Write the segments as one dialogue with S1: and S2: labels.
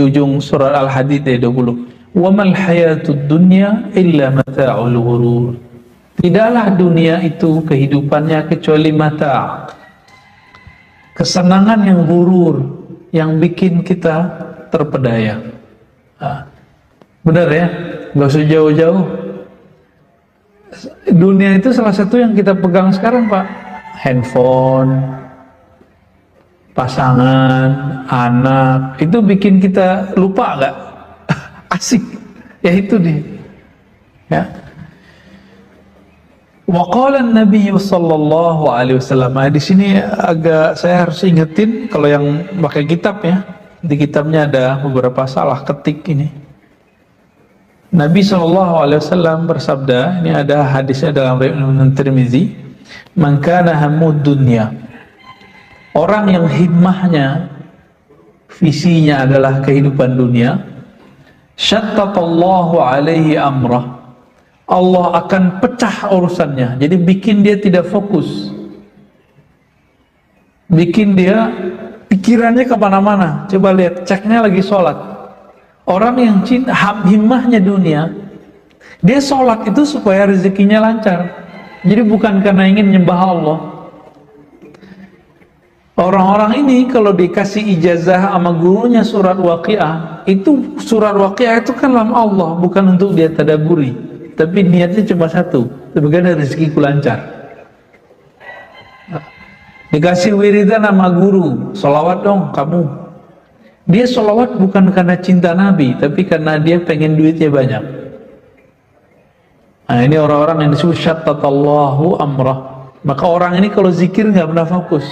S1: ujung surat Al-Hadid ayat 20. Wa mal hayatud dunya illa mata'ul ghurur. Tidaklah dunia itu kehidupannya kecuali mata', kesenangan yang gurur, yang bikin kita terpedaya. Benar ya, nggak usah jauh-jauh. Dunia itu salah satu yang kita pegang sekarang, Pak. Handphone, pasangan, anak, itu bikin kita lupa nggak? Asik, ya itu dia. Ya. Wa qala an-nabiy sallallahu alaihi wasallam. Di sini agak saya harus ingetin kalau yang pakai kitab ya. Di kitabnya ada beberapa salah ketik ini. Nabi sallallahu alaihi wasallam bersabda, ini ada hadisnya dalam riwayat Tirmizi, "Man kana hammud dunya." Orang yang himmahnya, visinya adalah kehidupan dunia, syattatallahu alaihi amrah. Allah akan pecah urusannya. Jadi bikin dia tidak fokus, bikin dia pikirannya kemana-mana. Coba lihat, ceknya lagi sholat. Orang yang cinta, himmahnya dunia, dia sholat itu supaya rezekinya lancar. Jadi bukan karena ingin nyembah Allah. Orang-orang ini kalau dikasih ijazah sama gurunya surat Waqiah, itu surat Waqiah itu kan nama Allah, bukan untuk dia tadaburi, tapi niatnya cuma satu, sebagai rezekiku lancar. Dikasih wiridan sama guru, sholawat dong kamu. Dia sholawat bukan karena cinta Nabi, tapi karena dia pengen duitnya banyak. Nah ini orang-orang yang disebut syattatallahu amrah. Maka orang ini kalau zikir nggak pernah fokus,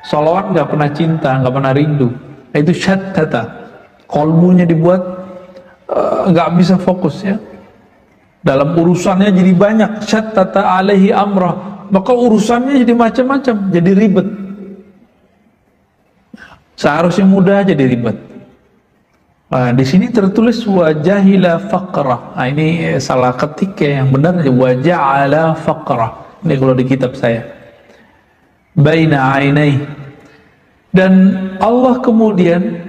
S1: sholawat nggak pernah cinta, nggak pernah rindu. Nah, itu syattata, kolbunya dibuat nggak bisa fokus ya. Dalam urusannya jadi banyak, syattata alaihi amrah, maka urusannya jadi macam-macam, jadi ribet. Seharusnya mudah jadi ribet. Nah, di sini tertulis wajahila faqrah. Nah, ini salah ketik ya, yang benar waja'ala faqrah. Ini kalau di kitab saya. Baina ainai. Dan Allah kemudian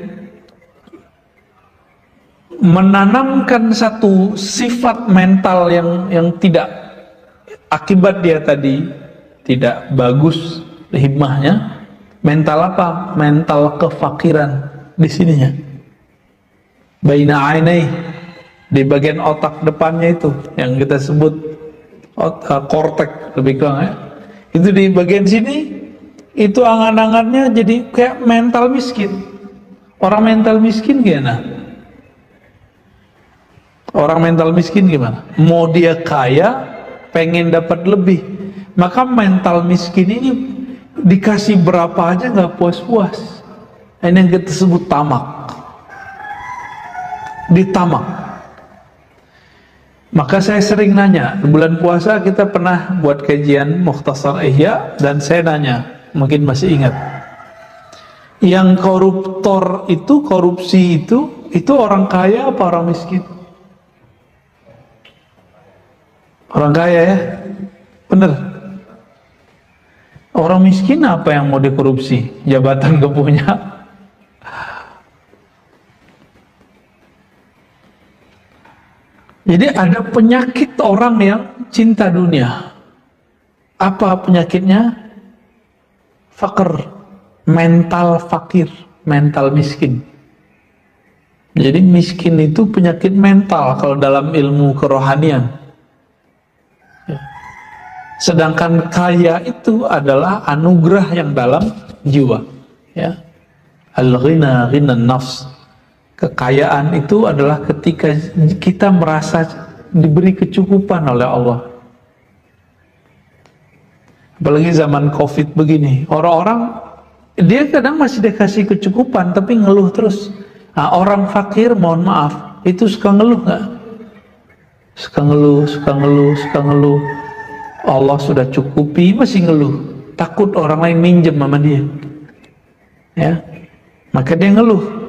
S1: menanamkan satu sifat mental yang tidak, akibat dia tadi tidak bagus himmahnya. Mental apa? Mental kefakiran di sininya. Baina ainai, di bagian otak depannya itu yang kita sebut kortek lebih kurang ya. Itu di bagian sini itu angan-angannya jadi kayak mental miskin. Orang mental miskin gimana? Orang mental miskin gimana? Mau dia kaya, pengen dapat lebih, maka mental miskin ini dikasih berapa aja nggak puas-puas. Ini yang kita sebut tamak. Ditamak. Maka saya sering nanya, di bulan puasa kita pernah buat kajian Mukhtasar Ihya, dan saya nanya, mungkin masih ingat, yang koruptor itu, korupsi itu orang kaya apa orang miskin? Orang kaya ya, bener. Orang miskin apa yang mau dikorupsi? Jabatan gak punya. Jadi ada penyakit orang yang cinta dunia. Apa penyakitnya? Fakir, mental fakir, mental miskin. Jadi miskin itu penyakit mental kalau dalam ilmu kerohanian. Sedangkan kaya itu adalah anugerah yang dalam jiwa. Ya, al-ghina, ghina nafs. Kekayaan itu adalah ketika kita merasa diberi kecukupan oleh Allah. Apalagi zaman COVID begini, orang-orang dia kadang masih dikasih kecukupan tapi ngeluh terus. Nah, orang fakir, mohon maaf, itu suka ngeluh nggak? Suka ngeluh, suka ngeluh, suka ngeluh. Allah sudah cukupi masih ngeluh, takut orang lain minjem sama dia. Ya, maka dia ngeluh.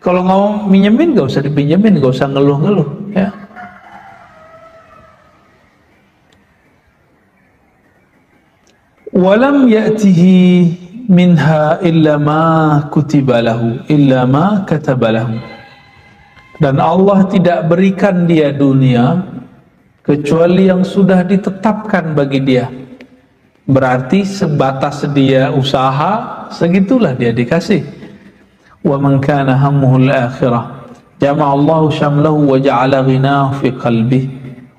S1: Kalau mau minjemin gak usah dipinjemin, gak usah ngeluh-ngeluh ya. Walam ya'tihi minha illa ma kutiba lahu, illa ma kataba lahu. Dan Allah tidak berikan dia dunia kecuali yang sudah ditetapkan bagi dia. Berarti sebatas dia usaha, segitulah dia dikasih. Wa man kana hammuhu al-akhirah jama'a Allahu syamlahu wa ja'ala ghinahu fi qalbihi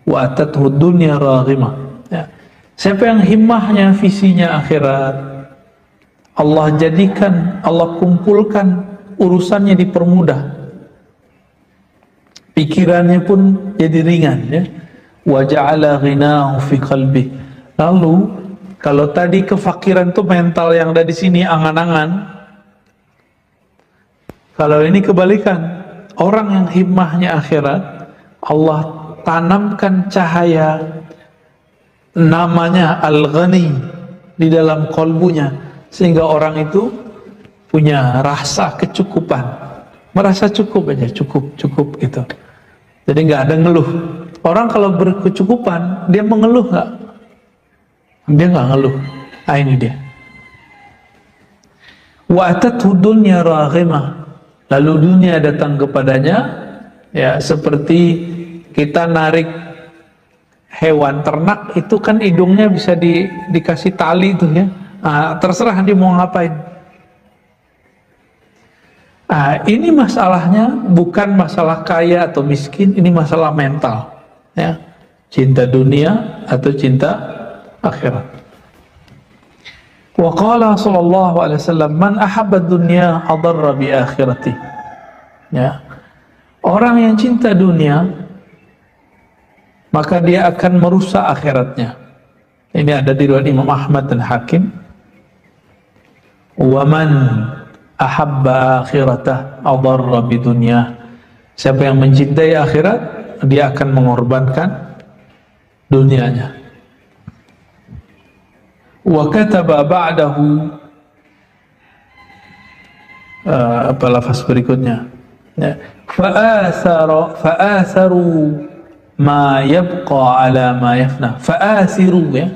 S1: wa atathu ad-dunya raghimah. Ya. Siapa yang himmahnya visinya akhirat, Allah jadikan, Allah kumpulkan urusannya dipermudah. Pikirannya pun jadi ringan, ya. Wa ja'ala ghinahu fi qalbi. Lalu kalau tadi kefakiran itu mental yang ada di sini angan-angan, kalau ini kebalikan, orang yang himmahnya akhirat, Allah tanamkan cahaya namanya Al-Ghani di dalam kolbunya, sehingga orang itu punya rasa kecukupan, merasa cukup aja, cukup gitu. Jadi nggak ada ngeluh. Orang kalau berkecukupan, dia mengeluh nggak? Dia nggak ngeluh. Ah, ini dia. Wa atathu dunya raghimah. Lalu dunia datang kepadanya, ya seperti kita narik hewan ternak itu kan hidungnya bisa dikasih tali itu, ya. Terserah dia mau ngapain. Ini masalahnya bukan masalah kaya atau miskin, ini masalah mental, ya. Cinta dunia atau cinta akhirat. Wa qala sallallahu alaihi wasallam, man ahabba dunya adarra bi akhirati. Ya. Orang yang cinta dunia, maka dia akan merusak akhiratnya. Ini ada di riwayat Imam Ahmad dan Hakim. Wa man ahabba akhiratah adarra bidunya. Siapa yang mencintai akhirat, dia akan mengorbankan dunianya. Wa kataba ba'dahu, apa lafaz berikutnya, ya, fa'atharu ma yabqa ala ma yafna. Fa'athiru, ya,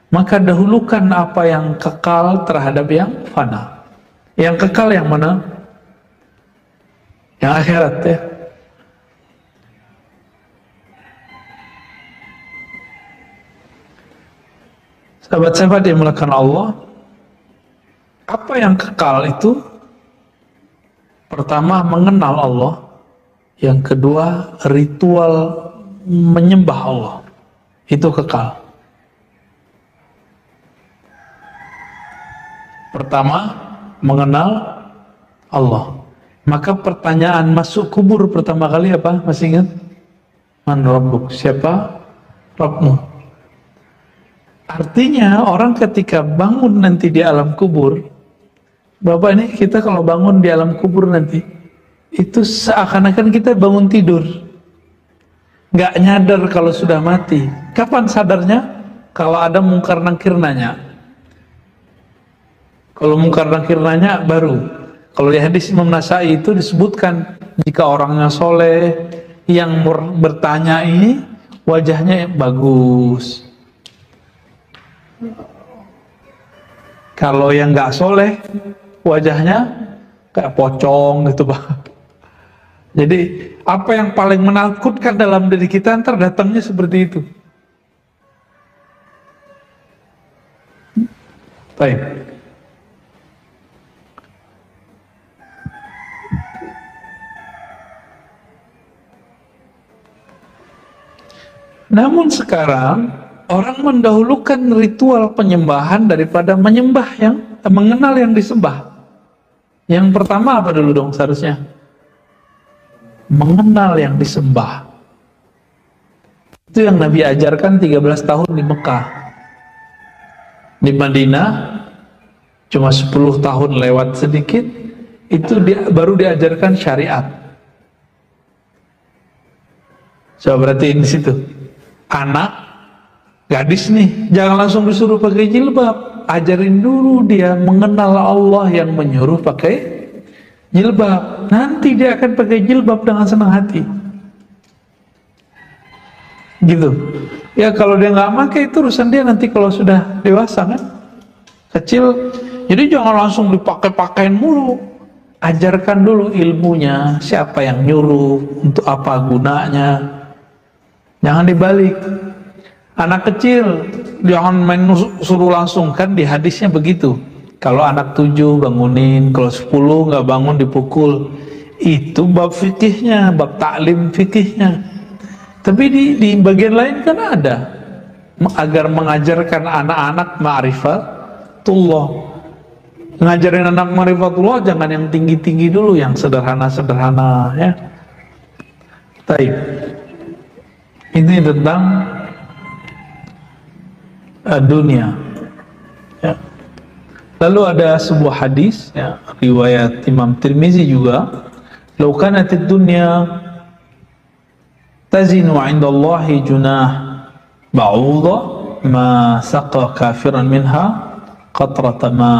S1: maka dahulukan apa yang kekal terhadap yang fana. Yang kekal yang mana? Yang akhirat, ya. Sahabat-sahabat yang dimuliakan Allah, apa yang kekal itu? Pertama, mengenal Allah. Yang kedua, ritual menyembah Allah. Itu kekal. Pertama, mengenal Allah. Maka pertanyaan masuk kubur pertama kali apa? Masih ingat? Man rabbuk? Siapa Rabbmu? Artinya orang ketika bangun nanti di alam kubur, Bapak, ini kita kalau bangun di alam kubur nanti, itu seakan-akan kita bangun tidur, nggak nyadar kalau sudah mati. Kapan sadarnya? Kalau ada mungkar nakir nanya. Kalau mungkar nakir nanya baru. Kalau di hadis Imam Nasai itu disebutkan, jika orangnya soleh, yang bertanya ini wajahnya bagus. Kalau yang nggak soleh, wajahnya kayak pocong gitu, Pak. Jadi apa yang paling menakutkan dalam diri kita, ntar datangnya seperti itu. Baik. Namun sekarang orang mendahulukan ritual penyembahan daripada menyembah yang mengenal yang disembah. Yang pertama apa dulu dong seharusnya? Mengenal yang disembah. Itu yang Nabi ajarkan 13 tahun di Mekah. Di Madinah cuma 10 tahun lewat sedikit, itu baru diajarkan syariat. Coba perhatiin di situ. Anak gadis nih, jangan langsung disuruh pakai jilbab. Ajarin dulu dia mengenal Allah yang menyuruh pakai jilbab. Nanti dia akan pakai jilbab dengan senang hati. Gitu. Ya kalau dia nggak pakai, itu urusan dia nanti kalau sudah dewasa kan. Kecil. Jadi jangan langsung dipakai-pakain mulu. ajarkan dulu ilmunya, siapa yang nyuruh, untuk apa gunanya. Jangan dibalik. Anak kecil jangan main suruh langsung, kan di hadisnya begitu. Kalau anak 7 bangunin, kalau 10 nggak bangun dipukul. Itu bab fikihnya, bab taklim fikihnya. Tapi di bagian lain kan ada, agar mengajarkan anak-anak ma'rifatullah. Ngajarin anak ma'rifatullah jangan yang tinggi-tinggi dulu, yang sederhana-sederhana ya. Baik. Ini tentang dunia. Ya. Lalu ada sebuah hadis ya, riwayat Imam Tirmizi juga, "Lau kanatid dunya tazinu 'indallahi junah ba'udha ma saqa kafiran minha qatrata ma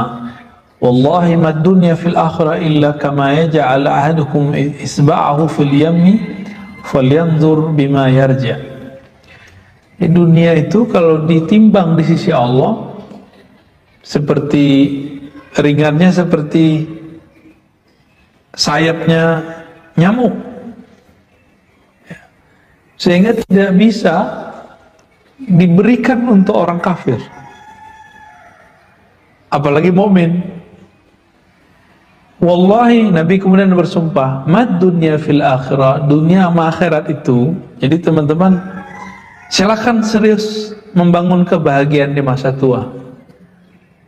S1: wallahi ma dunya fil akhirah illa kama yaj'al ahadukum isba'ahu fil yammi falyanzur bima yarja." Di dunia itu kalau ditimbang di sisi Allah seperti ringannya seperti sayapnya nyamuk, sehingga tidak bisa diberikan untuk orang kafir, apalagi mukmin. Wallahi, Nabi kemudian bersumpah, mad dunya fil akhirah, dunia sama akhirat itu. Jadi teman-teman, silakan serius membangun kebahagiaan di masa tua.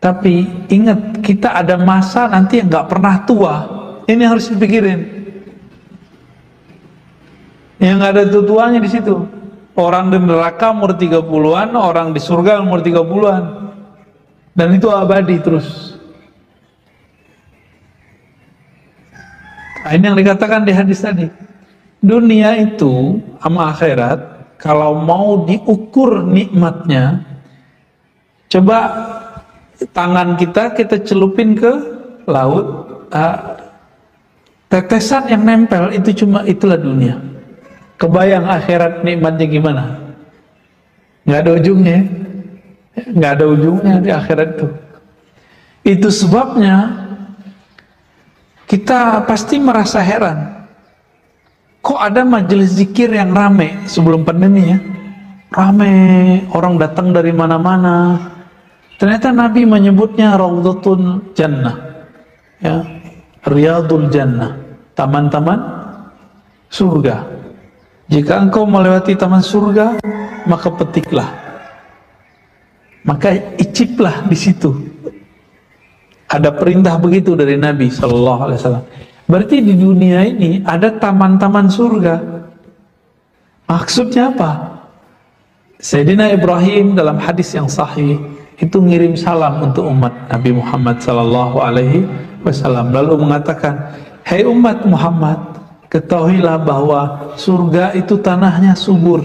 S1: Tapi ingat, kita ada masa nanti yang nggak pernah tua. Ini harus dipikirin. Yang nggak ada tuanya di situ. Orang di neraka umur 30-an, orang di surga umur 30-an. Dan itu abadi terus. Nah, ini yang dikatakan di hadis tadi. Dunia itu sama akhirat, kalau mau diukur nikmatnya, coba tangan kita celupin ke laut, tetesan yang nempel itu itulah dunia. Kebayang akhirat nikmatnya gimana? Nggak ada ujungnya, nggak ada ujungnya di akhirat itu. Itu sebabnya kita pasti merasa heran. Kok ada majelis zikir yang rame sebelum pandemi ya? Rame, orang datang dari mana-mana. Ternyata Nabi menyebutnya Raudhatul Jannah, ya, Riyadul Jannah, taman-taman surga. Jika engkau melewati taman surga, maka petiklah, maka iciplah di situ. Ada perintah begitu dari Nabi Sallallahu Alaihi Wasallam. Berarti di dunia ini ada taman-taman surga. Maksudnya apa? Sayyidina Ibrahim dalam hadis yang sahih itu ngirim salam untuk umat Nabi Muhammad Sallallahu Alaihi Wasallam, lalu mengatakan, "Hai umat Muhammad, ketahuilah bahwa surga itu tanahnya subur,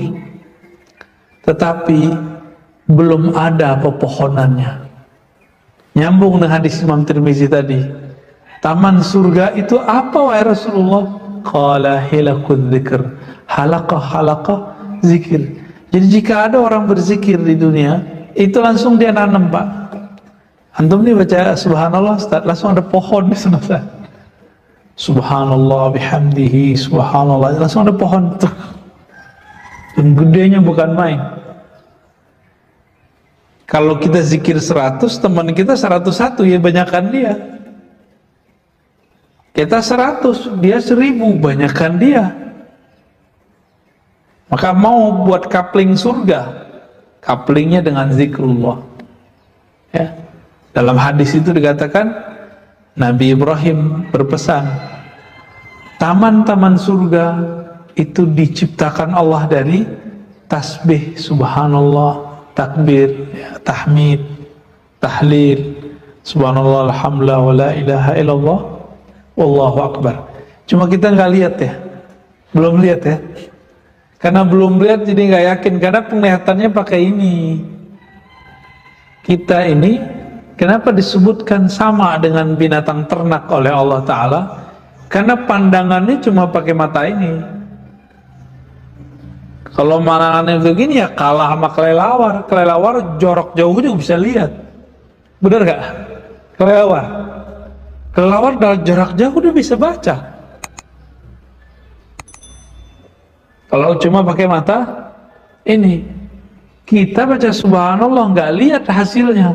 S1: tetapi belum ada pepohonannya." Nyambung dengan hadis Imam Tirmizi tadi. Taman surga itu apa wahai Rasulullah? Qala hilaqud dzikr, halaqah zikir. Jadi jika ada orang berzikir di dunia, itu langsung dia nanam, Pak. Antum nih baca subhanallah, Ustaz, langsung ada pohon di sana, Ustaz. Subhanallah bihamdihi, subhanallah, langsung ada pohon tuh. Dan gedenya bukan main. Kalau kita zikir 100, teman kita 101, ya banyakkan dia. Kita 100, dia 1000, banyakkan dia. Maka mau buat coupling surga, couplingnya dengan zikrullah. Ya. Dalam hadis itu dikatakan, Nabi Ibrahim berpesan, taman-taman surga itu diciptakan Allah dari tasbih, subhanallah, takbir, ya, tahmid, tahlil, subhanallah, alhamdulillah, wa la ilaha illallah, wallahu akbar. Cuma kita nggak lihat ya, belum lihat ya, karena belum lihat jadi nggak yakin, karena penglihatannya pakai ini. Kita ini kenapa disebutkan sama dengan binatang ternak oleh Allah Ta'ala? Karena pandangannya cuma pakai mata ini. Kalau pandangannya begini ya kalah sama kelelawar. Kelelawar jorok jauh juga bisa lihat. Bener gak? Kelelawar Kelelawar dari jarak jauh udah bisa baca. Kalau cuma pakai mata ini, kita baca subhanallah nggak lihat hasilnya,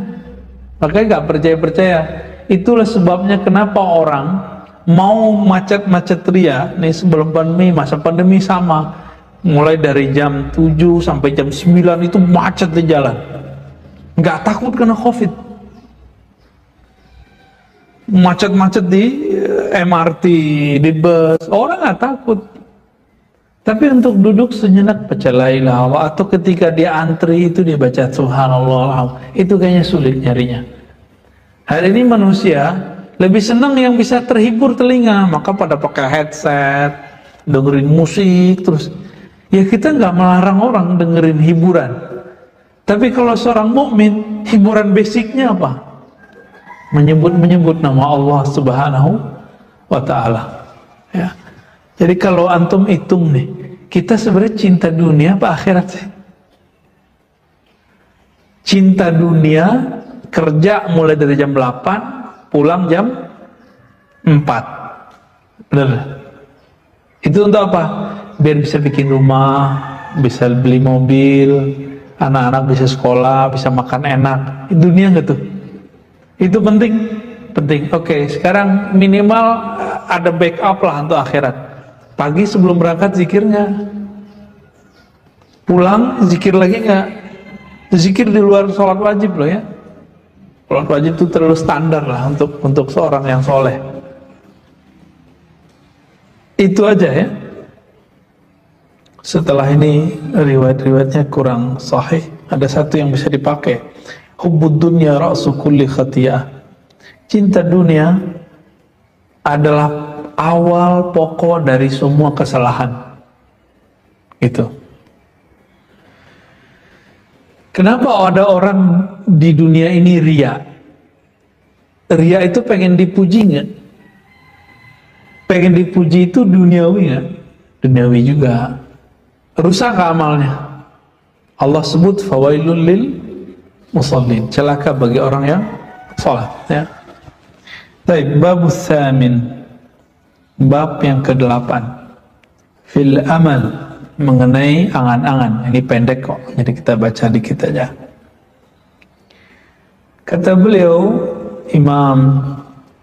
S1: makanya nggak percaya. Itulah sebabnya kenapa orang mau macet-macet ria nih sebelum pandemi, masa pandemi sama, mulai dari jam 7 sampai jam 9 itu macet di jalan, nggak takut kena COVID. Macet-macet di MRT, di bus, orang nggak takut. Tapi untuk duduk sejenak baca la ilaha illallah, atau ketika dia antri itu dia baca subhanallah, itu kayaknya sulit nyarinya. Hari ini manusia lebih senang yang bisa terhibur telinga, maka pada pakai headset, dengerin musik terus. Ya kita nggak melarang orang dengerin hiburan. Tapi kalau seorang mukmin, hiburan basicnya apa? Menyebut nama Allah Subhanahu wa Ta'ala. Ya. Jadi kalau antum hitung nih, kita sebenarnya cinta dunia apa akhirat sih? Cinta dunia, kerja mulai dari jam 8, pulang jam 4. Bener? Itu untuk apa? Biar bisa bikin rumah, bisa beli mobil, anak-anak bisa sekolah, bisa makan enak. Dunia nggak tuh? Itu penting. Oke, sekarang minimal ada backup lah untuk akhirat. Pagi sebelum berangkat zikirnya, pulang zikir lagi nggak? Zikir di luar sholat wajib loh ya. Sholat wajib itu terlalu standar lah untuk seorang yang soleh. Itu aja ya. Setelah ini riwayat-riwayatnya kurang sahih. Ada satu yang bisa dipakai. Hubbud dunya ra'su kulli khatiyah. Cinta dunia adalah awal pokok dari semua kesalahan. Itu. Kenapa ada orang di dunia ini ria? Ria itu pengen dipuji nggak? Pengen dipuji itu duniawi nggak? Duniawi juga. Rusak nggak amalnya? Allah sebut fawailul lil musallin, celaka bagi orang yang salat ya. Baik, bab tsamin, bab yang ke-8 fil amal, mengenai angan-angan. Ini pendek kok, jadi kita baca dikit aja. Kata beliau Imam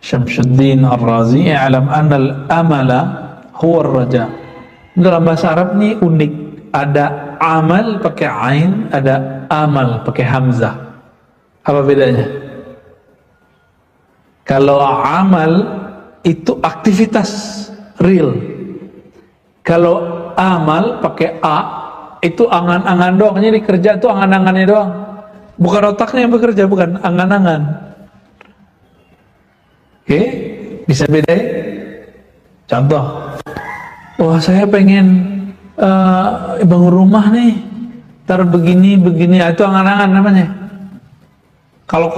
S1: Syamsuddin Ar-Razi, "I'lam anna al-amala huwa ar-raja." Dalam bahasa Arab ini unik, ada amal pakai ain, ada amal pakai hamzah. Apa bedanya? Kalau amal itu aktivitas real. Kalau amal pakai a itu angan-angan doang. Jadi kerja itu angan-angannya doang. Bukan otaknya yang bekerja, bukan, angan-angan. Oke, bisa beda ya? Contoh, wah saya pengen bangun rumah nih, ntar begini, itu angan-angan namanya. Kalau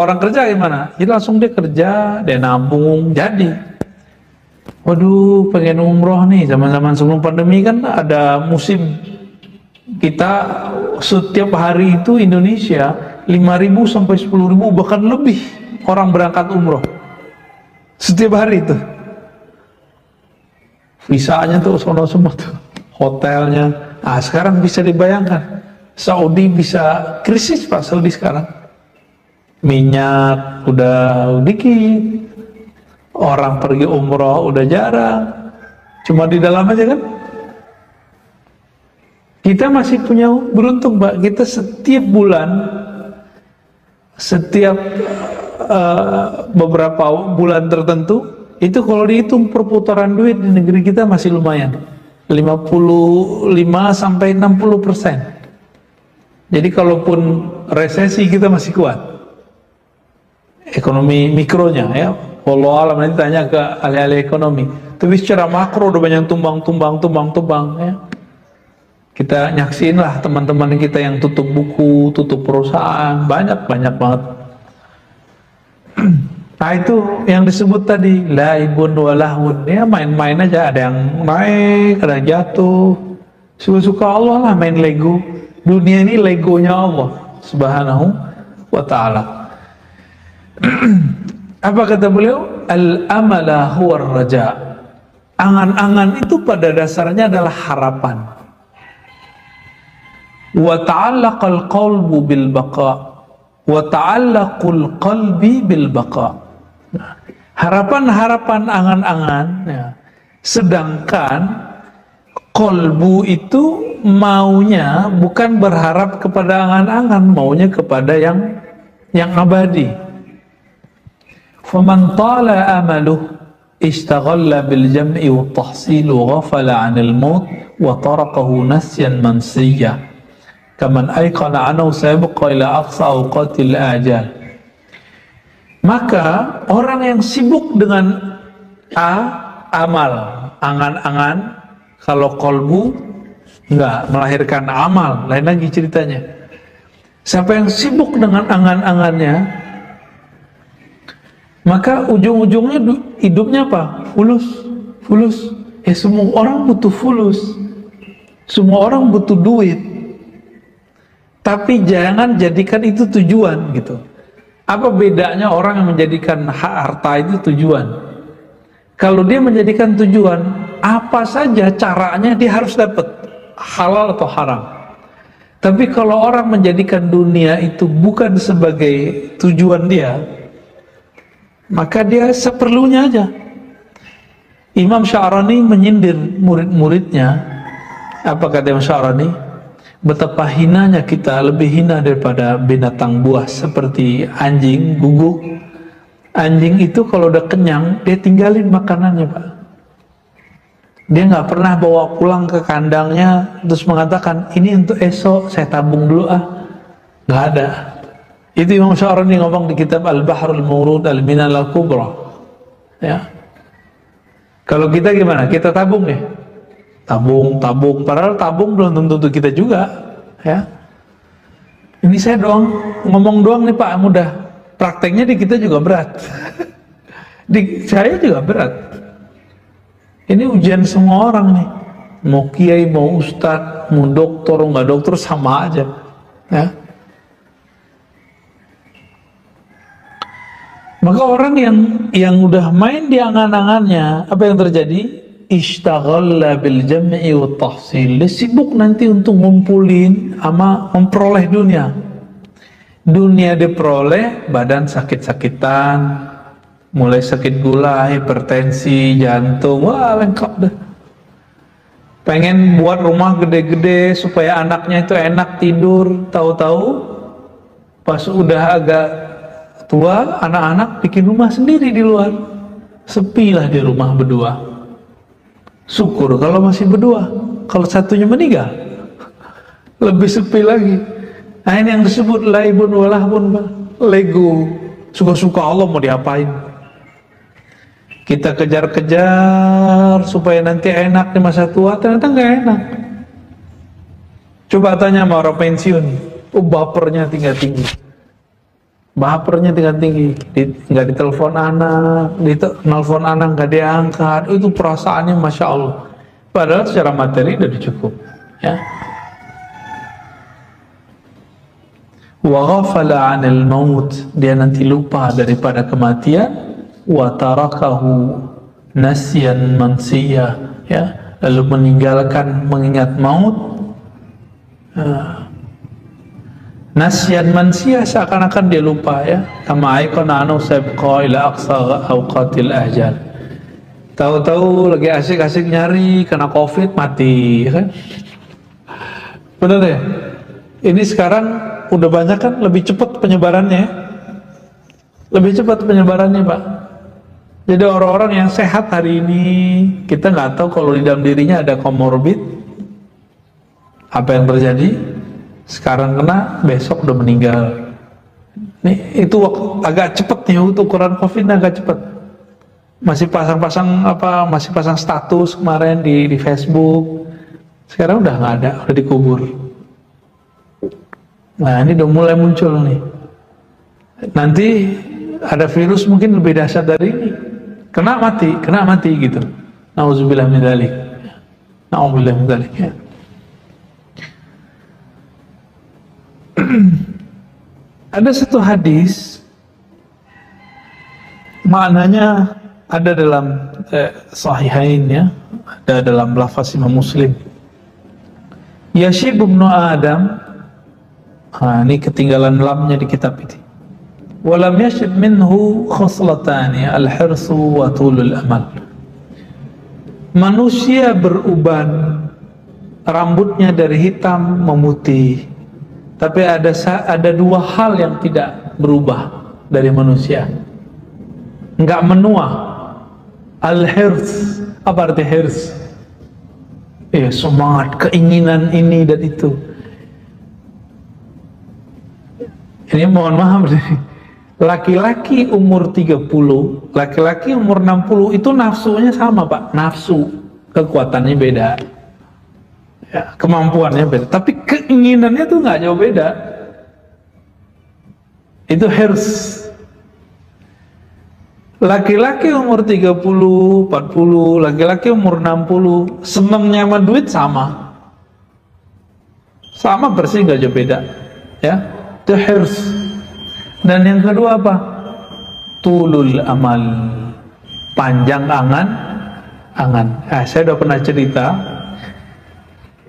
S1: orang kerja gimana? Jadi langsung dia kerja, dia nabung, jadi. Waduh, pengen umroh nih, zaman-zaman sebelum pandemi kan ada musim. Kita setiap hari itu Indonesia 5.000 sampai 10.000 bahkan lebih orang berangkat umroh. Setiap hari itu. Visanya tuh sono semua tuh. Hotelnya. Nah, sekarang bisa dibayangkan. Saudi bisa krisis Pak Saudi sekarang. Minyak udah dikit. Orang pergi umroh udah jarang. Cuma di dalam aja kan. Kita masih punya beruntung Pak. Kita setiap bulan, setiap beberapa bulan tertentu, itu kalau dihitung perputaran duit di negeri kita masih lumayan. 55 sampai 60%. Jadi kalaupun resesi kita masih kuat. Ekonomi mikronya ya. Wallahu alam, nanti tanya ke ahli-ahli ekonomi. Tapi secara makro udah banyak tumbang ya. Kita nyaksiin lah teman-teman kita yang tutup buku, tutup perusahaan, banyak banget. Nah itu yang disebut tadi laibun walahun, ya main-main aja, ada yang naik, ada yang jatuh. Suka-suka Allah lah main Lego. Dunia ini Legonya Allah Subhanahu wa ta'ala. Apa kata beliau? al-amala huwa raja. Angan-angan itu pada dasarnya adalah harapan. Wa ta'allaqal qalbu bil baqa. Wa ta'allaqul qalbi bil baqa. Harapan-harapan, angan-angan, ya. Sedangkan qalbu itu maunya bukan berharap kepada angan-angan, maunya kepada yang abadi. Faman tala amaluh istaghalla bil jam'i wa tahsil wa ghafala 'anil maut wa tarakahu nasyan mansiyah kaman ayqana 'anhu sabqa ila aqsa awqatil ajal. Maka orang yang sibuk dengan amal, angan-angan, kalau kolbu enggak melahirkan amal, lain lagi ceritanya. Siapa yang sibuk dengan angan-angannya, maka ujung-ujungnya hidupnya apa? Fulus. Semua orang butuh fulus. Semua orang butuh duit. Tapi jangan jadikan itu tujuan gitu. Apa bedanya orang yang menjadikan harta itu tujuan? Kalau dia menjadikan tujuan, apa saja caranya dia harus dapat, halal atau haram. Tapi kalau orang menjadikan dunia itu bukan sebagai tujuan dia, maka dia seperlunya aja. Imam Sya'rani menyindir murid-muridnya. Apa kata Imam Sya'rani? Betapa hinanya kita, lebih hina daripada binatang buas seperti anjing, guguk. Anjing itu kalau udah kenyang, dia tinggalin makanannya, Pak. Dia nggak pernah bawa pulang ke kandangnya terus mengatakan, ini untuk esok, saya tabung dulu nggak ada. Itu Imam Sya'rani ngomong di kitab Al-Bahrul Murud Al-Minal Al-Kubra. Ya. Kalau kita gimana? Kita tabung ya? Tabung. Padahal tabung belum tentu untuk kita juga. Ya. Ini saya ngomong doang nih Pak, mudah. Prakteknya di kita juga berat. Di saya juga berat. Ini ujian semua orang nih. Mau kiai, mau ustadz, mau dokter, nggak dokter sama aja. Ya. Maka orang yang udah main di angan-angannya, apa yang terjadi? Ishtaghalla bil jam'i wa tahsil. Dia sibuk nanti untuk ngumpulin sama memperoleh dunia. Dunia diperoleh, badan sakit-sakitan, mulai sakit gula, hipertensi, jantung, wah lengkap deh. Pengen buat rumah gede-gede supaya anaknya itu enak tidur, tahu-tahu pas udah agak tua, anak-anak bikin rumah sendiri di luar. Sepilah di rumah berdua. Syukur kalau masih berdua. Kalau satunya meninggal, lebih sepi lagi. Nah ini yang disebut laibun walahbun, lego. Suka-suka Allah mau diapain. Kita kejar-kejar supaya nanti enak di masa tua, ternyata nggak enak. Coba tanya sama orang pensiun, bapernya tinggi. Bapernya tinggi, nggak ditelepon anak, ditelepon anak nggak diangkat, itu perasaannya masya Allah. Padahal secara materi udah cukup, ya. Wa ghafala 'anil maut, dia nanti lupa daripada kematian. Wa tarakahu nasyan mansiyah, ya, lalu meninggalkan mengingat maut. Nasyan mansiyah, seakan-akan dia lupa, ya. Kama aikona anu sabqa ila aqsa awqatil ajal. Tahu-tahu lagi asik-asik nyari, kena covid, mati, kan? Benar ya? Ini sekarang udah banyak kan, lebih cepat penyebarannya. Lebih cepat penyebarannya, Pak. Jadi orang-orang yang sehat hari ini, kita nggak tahu kalau di dalam dirinya ada komorbid. Apa yang terjadi? Sekarang kena, besok udah meninggal. Nih, itu agak cepet nih, untuk ukuran COVID agak cepet. Masih pasang status kemarin di Facebook. Sekarang udah nggak ada, udah dikubur. Nah ini udah mulai muncul nih. Nanti ada virus mungkin lebih dahsyat dari ini. Kena mati gitu. Nauzubillah min dzalik. Nauzubillah min dzalik, ya. Ada satu hadis maknanya ada dalam Sahihain ya, ada dalam lafaz Imam Muslim. Yashib ibnu Adam, ini ketinggalan lamnya di kitab ini. Walam yashib minhu khoslatani al-hirsu wa tulul amal. Manusia beruban, rambutnya dari hitam memutih, tapi ada dua hal yang tidak berubah dari manusia, nggak menua. Al-hirs, apa arti hirs? Semangat, keinginan ini dan itu. Ini mohon maaf nih, laki-laki umur 30, laki-laki umur 60 itu nafsunya sama Pak, nafsu, kekuatannya beda ya, kemampuannya beda, tapi keinginannya tuh nggak jauh beda. Itu hirs. Laki-laki umur 30, 40, laki-laki umur 60, senengnya sama duit sama bersih, nggak jauh beda ya. Itu hirs. Dan yang kedua apa? Tulul amal, panjang angan. Saya udah pernah cerita,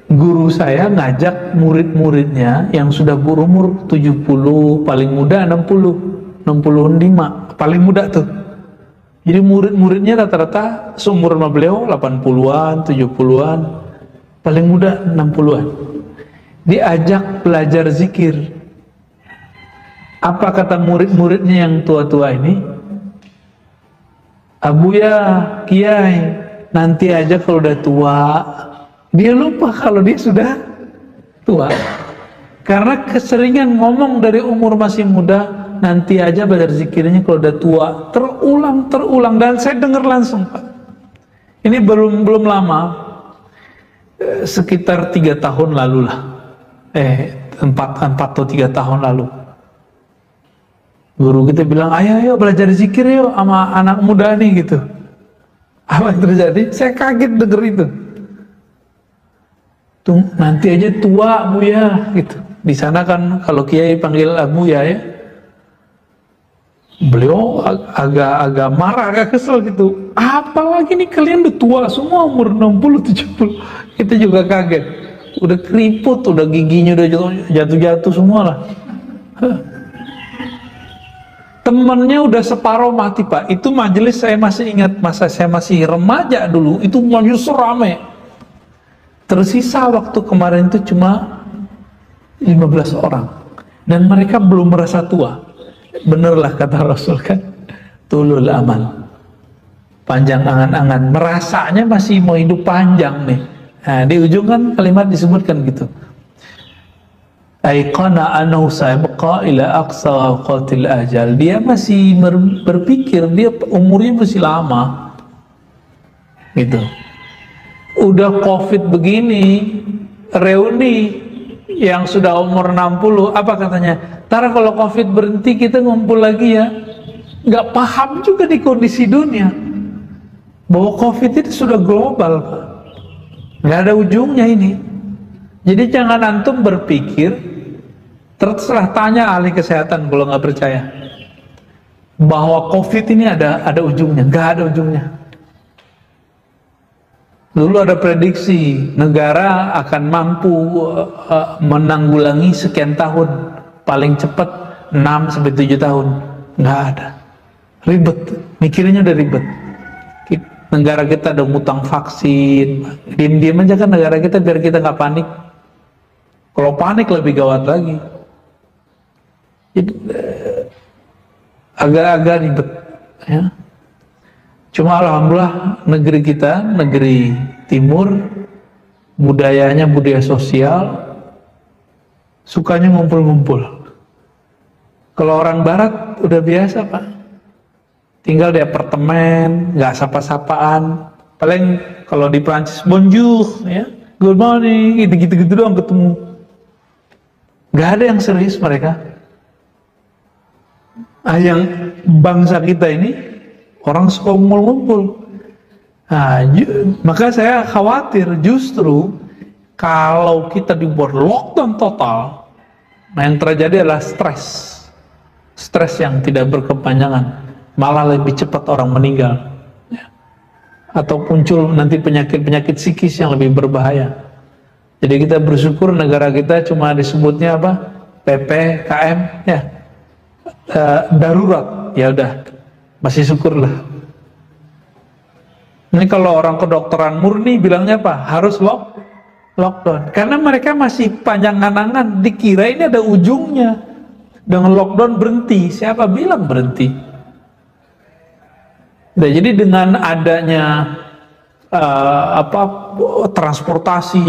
S1: guru saya ngajak murid-muridnya yang sudah berumur 70, paling muda 60, 65, paling muda tuh. Jadi murid-muridnya rata-rata seumur sama beliau 80-an, 70-an, paling muda 60-an. Diajak belajar zikir. Apa kata murid-muridnya yang tua-tua ini? Abuya, Kiai, nanti aja kalau udah tua. Dia lupa kalau dia sudah tua. Karena keseringan ngomong dari umur masih muda, nanti aja belajar zikirnya kalau udah tua, terulang, dan saya dengar langsung Pak. Ini belum lama, sekitar 3 tahun lalu lah, 4 atau 3 tahun lalu, guru kita bilang, ayo belajar zikir yuk sama anak muda nih gitu. Apa yang terjadi? Saya kaget denger itu. Tuh nanti aja tua Buya gitu. Di sana kan kalau Kiai panggil Buya ya, beliau agak marah, agak kesel gitu. Apalagi nih kalian udah tua semua, umur 60, 70. Kita juga kaget. Udah keriput, udah giginya udah jatuh semua lah. Temennya udah separuh mati Pak. Itu majelis saya masih ingat, masa saya masih remaja dulu, itu majelis rame. Tersisa waktu kemarin itu cuma 15 orang. Dan mereka belum merasa tua. Benerlah kata Rasul kan, tulul amal, panjang angan-angan, merasanya masih mau hidup panjang nih. Nah, di ujung kan kalimat disebutkan gitu, aiqana annahu sayabqa ila aqsa awqatil ajal. Dia masih berpikir dia umurnya masih lama gitu. Udah COVID begini, reuni yang sudah umur 60, apa katanya? Ntar kalau COVID berhenti kita ngumpul lagi ya. Nggak paham juga di kondisi dunia bahwa COVID itu sudah global Pak. Nggak ada ujungnya ini. Jadi jangan antum berpikir, terserah tanya ahli kesehatan kalau nggak percaya, bahwa COVID ini ada ujungnya. Nggak ada ujungnya. Dulu ada prediksi negara akan mampu menanggulangi sekian tahun, paling cepat 6-7 tahun. Nggak ada. Ribet, mikirnya udah ribet. Negara kita ada ngutang vaksin, diam-diam aja kan negara kita biar kita nggak panik. Kalau panik lebih gawat lagi. Jadi agak-agak ribet ya. Cuma alhamdulillah negeri kita, negeri timur, budayanya budaya sosial, sukanya ngumpul-ngumpul. Kalau orang barat udah biasa Pak, tinggal di apartemen, nggak sapa-sapaan. Paling kalau di Prancis bonjour ya, good morning, gitu-gitu doang ketemu. Nggak ada yang serius mereka. Yang bangsa kita ini orang suka ngumpul-ngumpul. Nah, maka saya khawatir justru kalau kita dibuat lockdown total, nah yang terjadi adalah stres yang tidak berkepanjangan. malah lebih cepat orang meninggal, ya. Atau muncul nanti penyakit-penyakit psikis yang lebih berbahaya. Jadi kita bersyukur negara kita cuma disebutnya apa? PPKM, ya, darurat, ya udah, masih syukurlah. Ini kalau orang kedokteran murni bilangnya apa? Harus lockdown, karena mereka masih panjang angan-angan, dikira ini ada ujungnya. Dengan lockdown berhenti, siapa bilang berhenti? Nah, jadi dengan adanya transportasi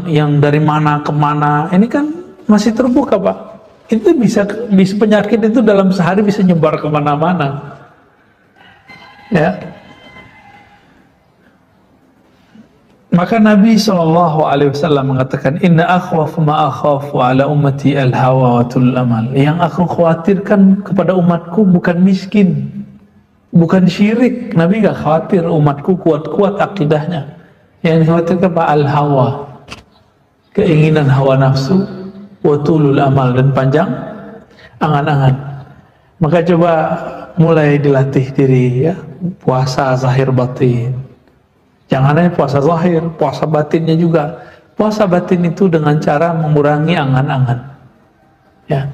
S1: yang dari mana ke mana, ini kan masih terbuka, Pak. Itu bisa penyakit itu dalam sehari bisa nyebar kemana-mana, ya. Maka Nabi SAW mengatakan, Inna akhwaf ma akhafu ala ummati al-hawa wa tul amal. Yang aku khawatirkan kepada umatku bukan miskin, bukan syirik. Nabi gak khawatir umatku kuat-kuat akidahnya. Yang dikhawatirkan apa? Al-hawa, keinginan hawa nafsu, wa tulul amal, dan panjang angan-angan. Maka coba mulai dilatih diri, ya, puasa zahir batin. Jangan hanya puasa zahir, puasa batinnya juga. Puasa batin itu dengan cara mengurangi angan-angan, ya.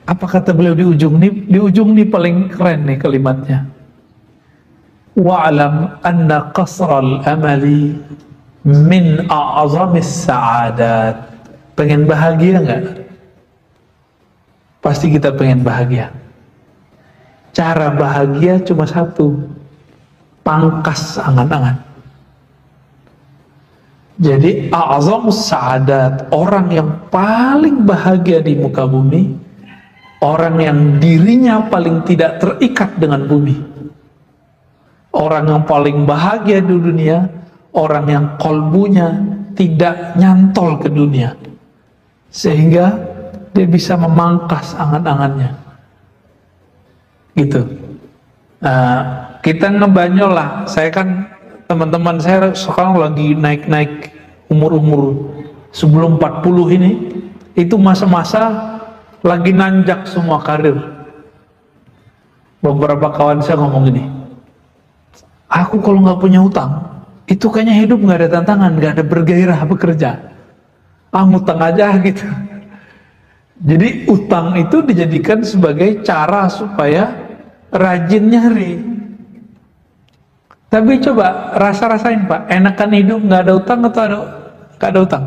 S1: Apa kata beliau di ujung nih? Di ujung nih paling keren nih kalimatnya. Wa'alam anna qasral amali min a'zamis sa'adat. Pengen bahagia nggak? Pasti kita pengen bahagia. Cara bahagia cuma satu, pangkas angan-angan. Jadi a'zamus sa'adat, orang yang paling bahagia di muka bumi, orang yang dirinya paling tidak terikat dengan bumi. Orang yang paling bahagia di dunia, orang yang kolbunya tidak nyantol ke dunia, sehingga dia bisa memangkas angan-angannya, gitu. Nah, kita ngebanyol lah. Saya kan, teman-teman saya sekarang lagi naik-naik umur-umur sebelum 40 ini, itu masa-masa lagi nanjak semua karir. Beberapa kawan saya ngomong gini, aku kalau nggak punya utang, itu kayaknya hidup nggak ada tantangan, nggak ada bergairah bekerja. Ngutang aja gitu. Jadi utang itu dijadikan sebagai cara supaya rajin nyari. Tapi coba rasain Pak, enakan hidup nggak ada utang atau nggak ada utang?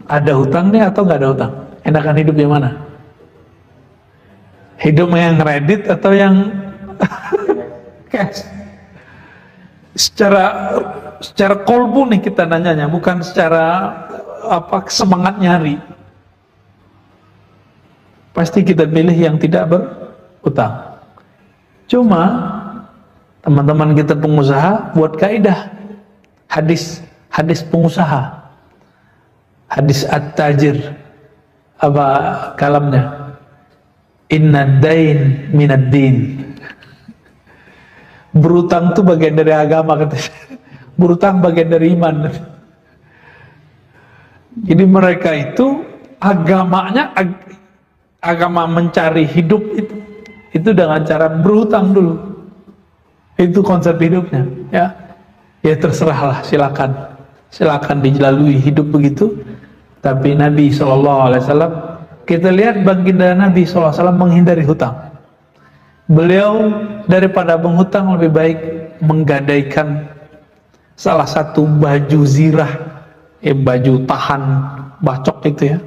S1: Ada utang nih atau nggak ada utang? Enakan hidup yang mana? Hidup yang kredit atau yang cash? Secara kolbu nih kita nanyanya, bukan secara semangat nyari. Pasti kita pilih yang tidak berutang. Cuma teman-teman kita pengusaha buat kaidah hadis pengusaha, hadis at-tajir, apa kalamnya, inna dain minad din. Berutang itu bagian dari agama, katanya. Berutang bagian dari iman. Jadi mereka itu agamanya agama mencari hidup itu dengan cara berutang dulu. Itu konsep hidupnya, ya. Ya terserahlah, silakan dilalui hidup begitu. Tapi Nabi SAW, kita lihat baginda Nabi SAW menghindari hutang. Beliau daripada menghutang lebih baik menggadaikan salah satu baju zirah, baju tahan bacok itu, ya,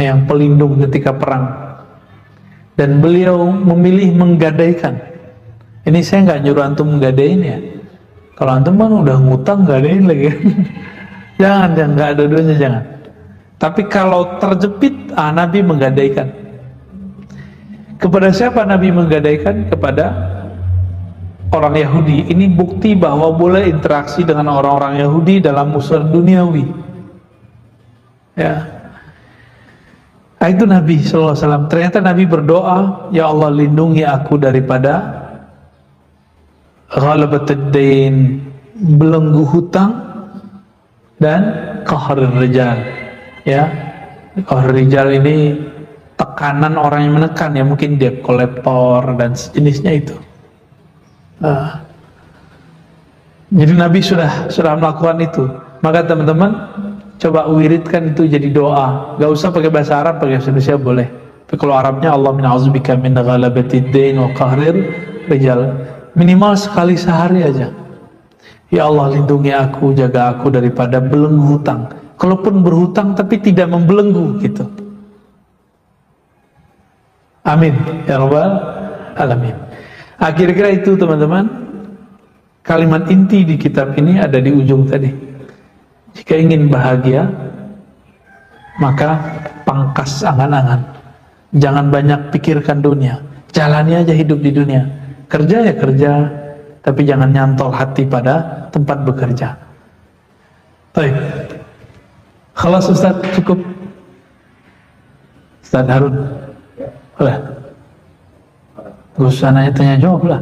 S1: yang pelindung ketika perang. Dan beliau memilih menggadaikan. Ini saya nggak nyuruh antum menggadaiin, ya. Kalau antum kan udah ngutang, gadain lagi. Jangan, nggak ada duanya, jangan. Tapi kalau terjepit, Nabi menggadaikan. Kepada siapa Nabi menggadaikan? Kepada orang Yahudi. Ini bukti bahwa boleh interaksi dengan orang-orang Yahudi dalam urusan duniawi, ya. Nah, itu Nabi SAW. Ternyata Nabi berdoa, ya Allah lindungi aku daripada ghalabatud dain, belenggu hutang, dan qahrul rijal, ya. Qahrul rijal ini tekanan orang yang menekan, ya mungkin debt collector dan sejenisnya itu. Jadi Nabi sudah melakukan itu. Maka teman-teman coba wiridkan itu jadi doa. Gak usah pakai bahasa Arab, pakai bahasa Indonesia boleh. Tapi kalau Arabnya, Allahumma a'udzubika min ghalabatid dain wa qahrir rijal. Minimal sekali sehari aja. Ya Allah, lindungi aku, jaga aku daripada belenggu hutang. Kalaupun berhutang tapi tidak membelenggu gitu. Amin ya rabbal alamin. Kira-kira itu teman-teman, kalimat inti di kitab ini ada di ujung tadi. Jika ingin bahagia, maka pangkas angan-angan. Jangan banyak pikirkan dunia. Jalani aja hidup di dunia. Kerja ya kerja, tapi jangan nyantol hati pada tempat bekerja. Baik. Khalas Ustaz, cukup. Ustaz Harun. Boleh. Gak usah nanya tanya jawab lah.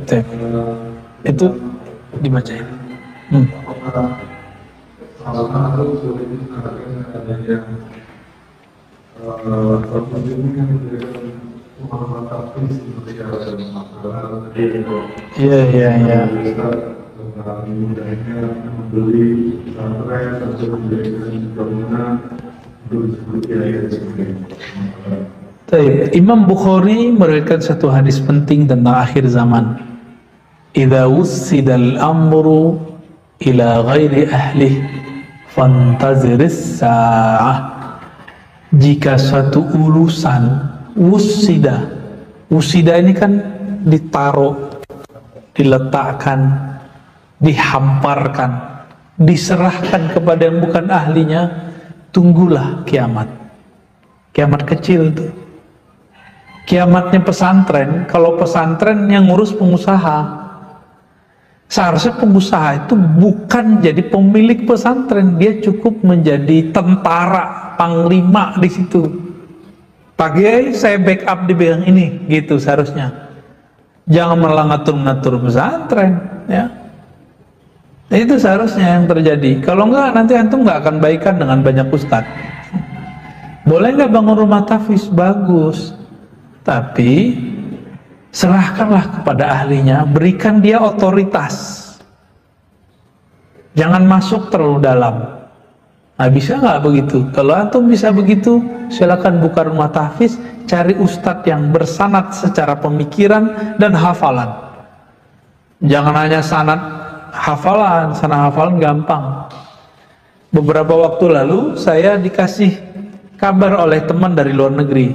S1: Taip. Itu dibacain. Iya. Imam Bukhari meriwayatkan satu hadis penting tentang akhir zaman. Idza wussidal amru ila ghairi ahlihi fantaziris sa'ah. Jika suatu urusan wusida ini kan ditaruh, diletakkan, dihamparkan, diserahkan kepada yang bukan ahlinya, tunggulah kiamat. Kiamat kecil tuh. Kiamatnya pesantren, kalau pesantren yang ngurus pengusaha. Seharusnya pengusaha itu bukan jadi pemilik pesantren, dia cukup menjadi tentara, panglima di situ. Pagi saya backup di bidang ini, gitu seharusnya. Jangan malah ngatur-ngatur pesantren, ya. Itu seharusnya yang terjadi. Kalau enggak, nanti antum nggak akan baikan dengan banyak ustadz. Boleh nggak bangun rumah tahfiz? Bagus, tapi serahkanlah kepada ahlinya, berikan dia otoritas. Jangan masuk terlalu dalam. Nah, bisa nggak begitu? Kalau antum bisa begitu, silakan buka rumah tahfiz, cari ustadz yang bersanad secara pemikiran dan hafalan. Jangan hanya sanad hafalan gampang. Beberapa waktu lalu saya dikasih kabar oleh teman dari luar negeri.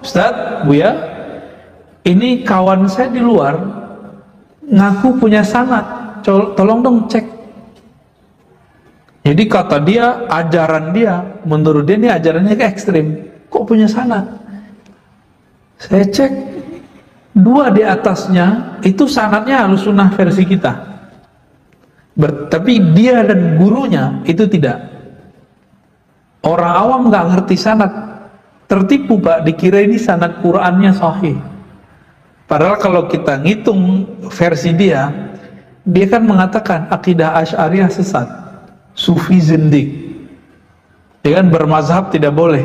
S1: Ustadz, Buya, ini kawan saya di luar ngaku punya sanad, tolong dong cek. Jadi kata dia, ajaran dia, menurut dia ini ajarannya ke ekstrim. Kok punya sanad? Saya cek, 2 di atasnya itu sanadnya Ahlussunnah versi kita. Tapi dia dan gurunya itu tidak. Orang awam nggak ngerti sanad, tertipu Pak, dikira ini sanad Qur'annya sahih. Padahal kalau kita ngitung versi dia kan mengatakan akidah Asy'ariyah sesat, Sufi zindik, dia kan bermazhab tidak boleh.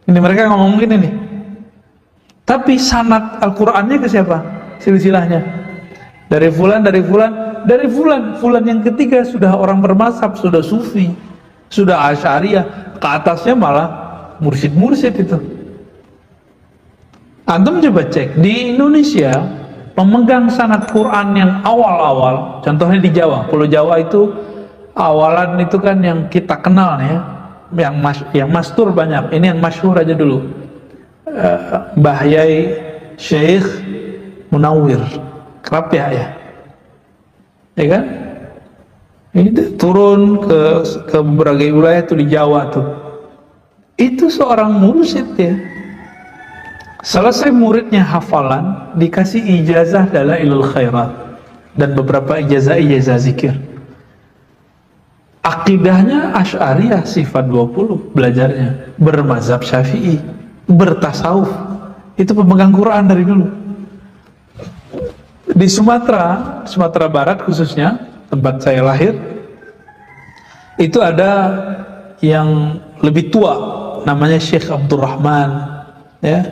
S1: Ini mereka ngomong gini nih. Tapi sanad Al-Qur'annya ke siapa? Silsilahnya dari fulan, fulan yang ketiga sudah orang bermazhab, sudah Sufi, sudah Asy'ariyah, ke atasnya malah mursyid itu. Antum coba cek di Indonesia, pemegang sanad Quran yang awal-awal, contohnya di Jawa, Pulau Jawa itu awalan itu kan yang kita kenal ya, yang mastur banyak. Ini yang masyhur aja dulu, Mbah Yai Syekh Munawwir, kerap ya kan? Ini turun ke berbagai wilayah tuh di Jawa tuh. Itu seorang mursyid ya. Selesai muridnya hafalan, dikasih ijazah Dalailul Khairat dan beberapa ijazah zikir. Akidahnya Asy'ariyah sifat 20 belajarnya, bermazhab Syafi'i, bertasawuf. Itu pemegang Quran dari dulu. Di Sumatera Barat khususnya, tempat saya lahir, itu ada yang lebih tua, namanya Syekh Abdurrahman. Ya,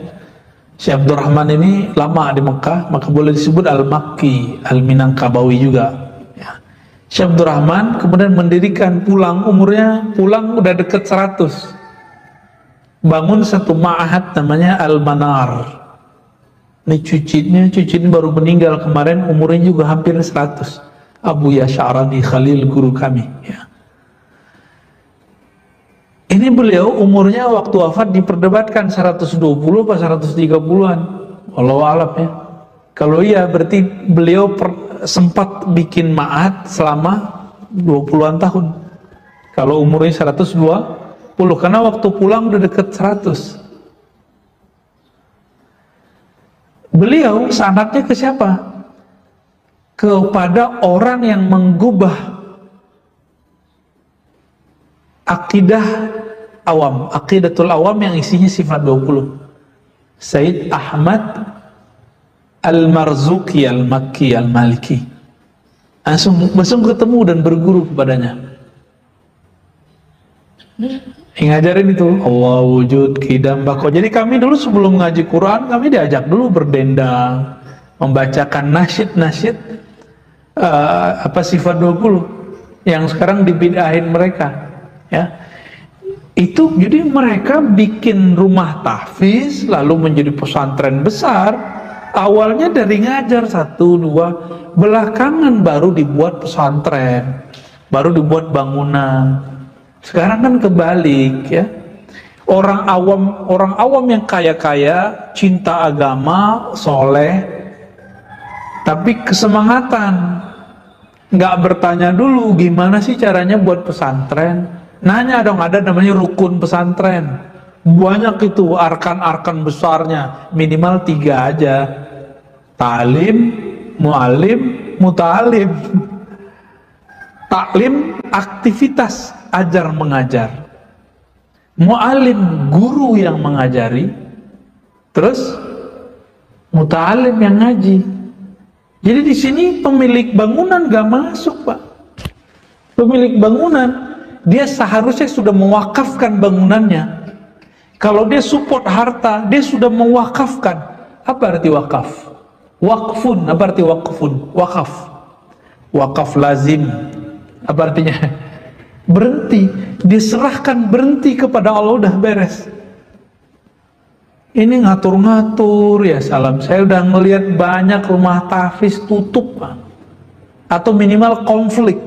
S1: Syekh Abdurrahman ini lama di Mekah, maka boleh disebut Al-Makki, Al-Minangkabawi juga. Ya. Syekh Abdurrahman kemudian mendirikan umurnya udah deket 100. Bangun satu ma'had namanya Al-Manar. Ini cucu baru meninggal kemarin, umurnya juga hampir 100. Abu Yash'arani Khalil, guru kami. Ya. Ini beliau umurnya waktu wafat diperdebatkan 120 atau 130-an. Wallahu a'lam ya. Kalau iya berarti beliau sempat bikin ma'had selama 20-an tahun. Kalau umurnya 120, karena waktu pulang udah deket 100. Beliau sanadnya ke siapa? Kepada orang yang menggubah akidah awam, aqidatul awam yang isinya sifat 20. Sayyid Ahmad Al-Marzuki Al-Makki Al-Maliki. Langsung ketemu dan berguru kepadanya. Yang ngajarin itu Allah wujud kidam bako. Jadi kami dulu sebelum ngaji Quran, kami diajak dulu berdendang, membacakan nasyid sifat 20 yang sekarang dibid'ahin mereka. Ya, itu jadi mereka bikin rumah tahfiz lalu menjadi pesantren besar. Awalnya dari ngajar 1, 2, belakangan baru dibuat pesantren, baru dibuat bangunan. Sekarang kan kebalik ya. Orang awam yang kaya-kaya, cinta agama, soleh, tapi kesemangatan, nggak bertanya dulu gimana sih caranya buat pesantren. Nanya dong, ada namanya rukun pesantren. Banyak itu arkan-arkan besarnya, minimal 3 aja. Ta'lim, mu'alim, muta'alim. Taklim, aktivitas ajar mengajar. Mu'alim, guru yang mengajari. Terus muta'alim yang ngaji. Jadi di sini pemilik bangunan gak masuk, Pak. Pemilik bangunan dia seharusnya sudah mewakafkan bangunannya. Kalau dia support harta, dia sudah mewakafkan. Apa arti wakaf? Wakfun, apa arti wakfun? Wakaf. Wakaf lazim. Apa artinya? Berhenti, diserahkan, berhenti kepada Allah, udah beres. Ini ngatur-ngatur ya salam. Saya udah ngelihat banyak rumah tahfiz tutup, Pak. Atau minimal konflik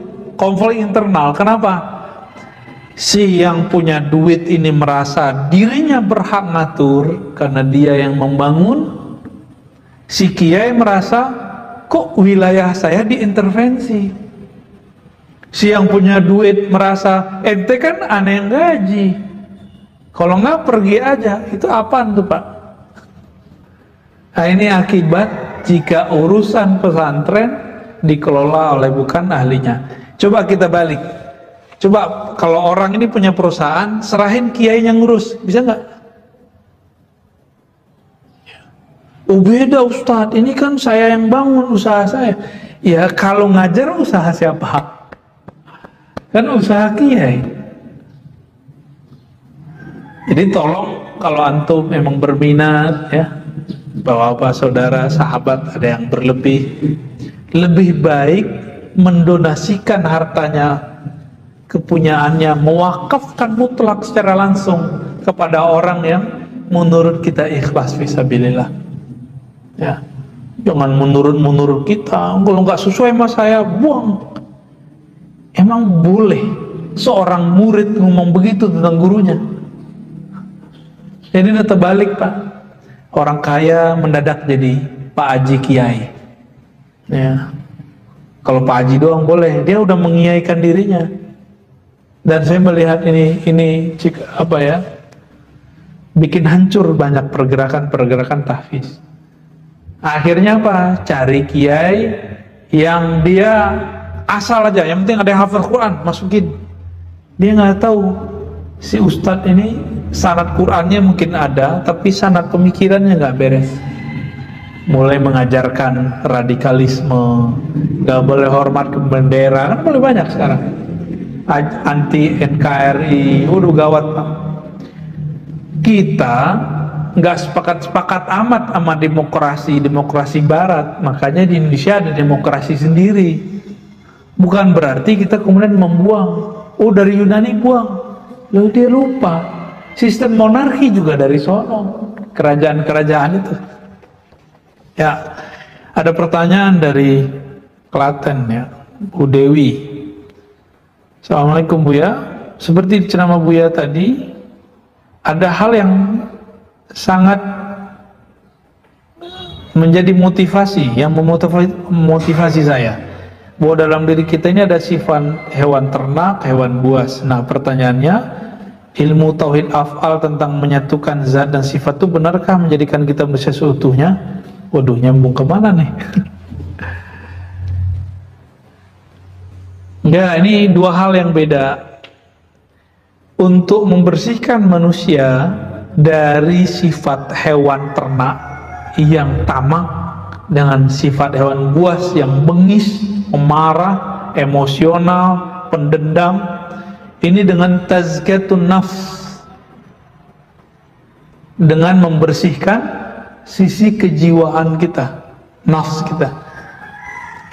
S1: internal. Kenapa? Si yang punya duit ini merasa dirinya berhak ngatur karena dia yang membangun. Si kiai merasa kok wilayah saya diintervensi. Si yang punya duit merasa ente kan aneh yang gaji, kalau nggak pergi aja. Itu apaan tuh, Pak? Nah, ini akibat jika urusan pesantren dikelola oleh bukan ahlinya. Coba kita balik. Coba kalau orang ini punya perusahaan, serahin kiai yang ngurus, bisa nggak? Oh beda Ustadz, ini kan saya yang bangun usaha saya. Ya kalau ngajar usaha siapa? Kan usaha kiai. Jadi tolong kalau antum memang berminat ya, bapak-bapak, saudara, sahabat ada yang berlebih, lebih baik mendonasikan hartanya, kepunyaannya, mewakafkan mutlak secara langsung kepada orang yang menurut kita ikhlas fisabilillah. Ya, jangan menurut kita. Kalau nggak sesuai sama saya, buang. Emang boleh seorang murid ngomong begitu tentang gurunya? Jadi udah terbalik, Pak. Orang kaya mendadak jadi Pak Haji Kiai. Ya. Kalau Pak Haji doang boleh, dia udah mengiaikan dirinya. Dan saya melihat ini bikin hancur banyak pergerakan tahfiz. Akhirnya apa? Cari kiai yang dia asal aja, yang penting ada yang hafal Quran, masukin. Dia nggak tahu si ustadz ini sanad Qurannya mungkin ada, tapi sanad pemikirannya nggak beres. mulai mengajarkan radikalisme, nggak boleh hormat ke bendera, kan mulai banyak sekarang. Anti NKRI, udah gawat Pak. Kita nggak sepakat amat sama demokrasi Barat, makanya di Indonesia ada demokrasi sendiri. Bukan berarti kita kemudian membuang, oh dari Yunani buang, lalu dia lupa sistem monarki juga dari sono, kerajaan-kerajaan itu. Ya, ada pertanyaan dari Klaten ya, Bu Dewi. Assalamualaikum Buya, seperti ceramah Buya tadi, ada hal yang sangat menjadi motivasi, yang memotivasi saya, bahwa dalam diri kita ini ada sifat hewan ternak, hewan buas. Nah pertanyaannya, ilmu tauhid af'al tentang menyatukan zat dan sifat itu benarkah menjadikan kita manusia seutuhnya? Waduh, nyambung kemana nih? Ya, ini dua hal yang beda. Untuk membersihkan manusia dari sifat hewan ternak yang tamak dengan sifat hewan buas yang bengis, pemarah, emosional, pendendam, ini dengan tazkiyatun nafs, dengan membersihkan sisi kejiwaan kita, nafs kita.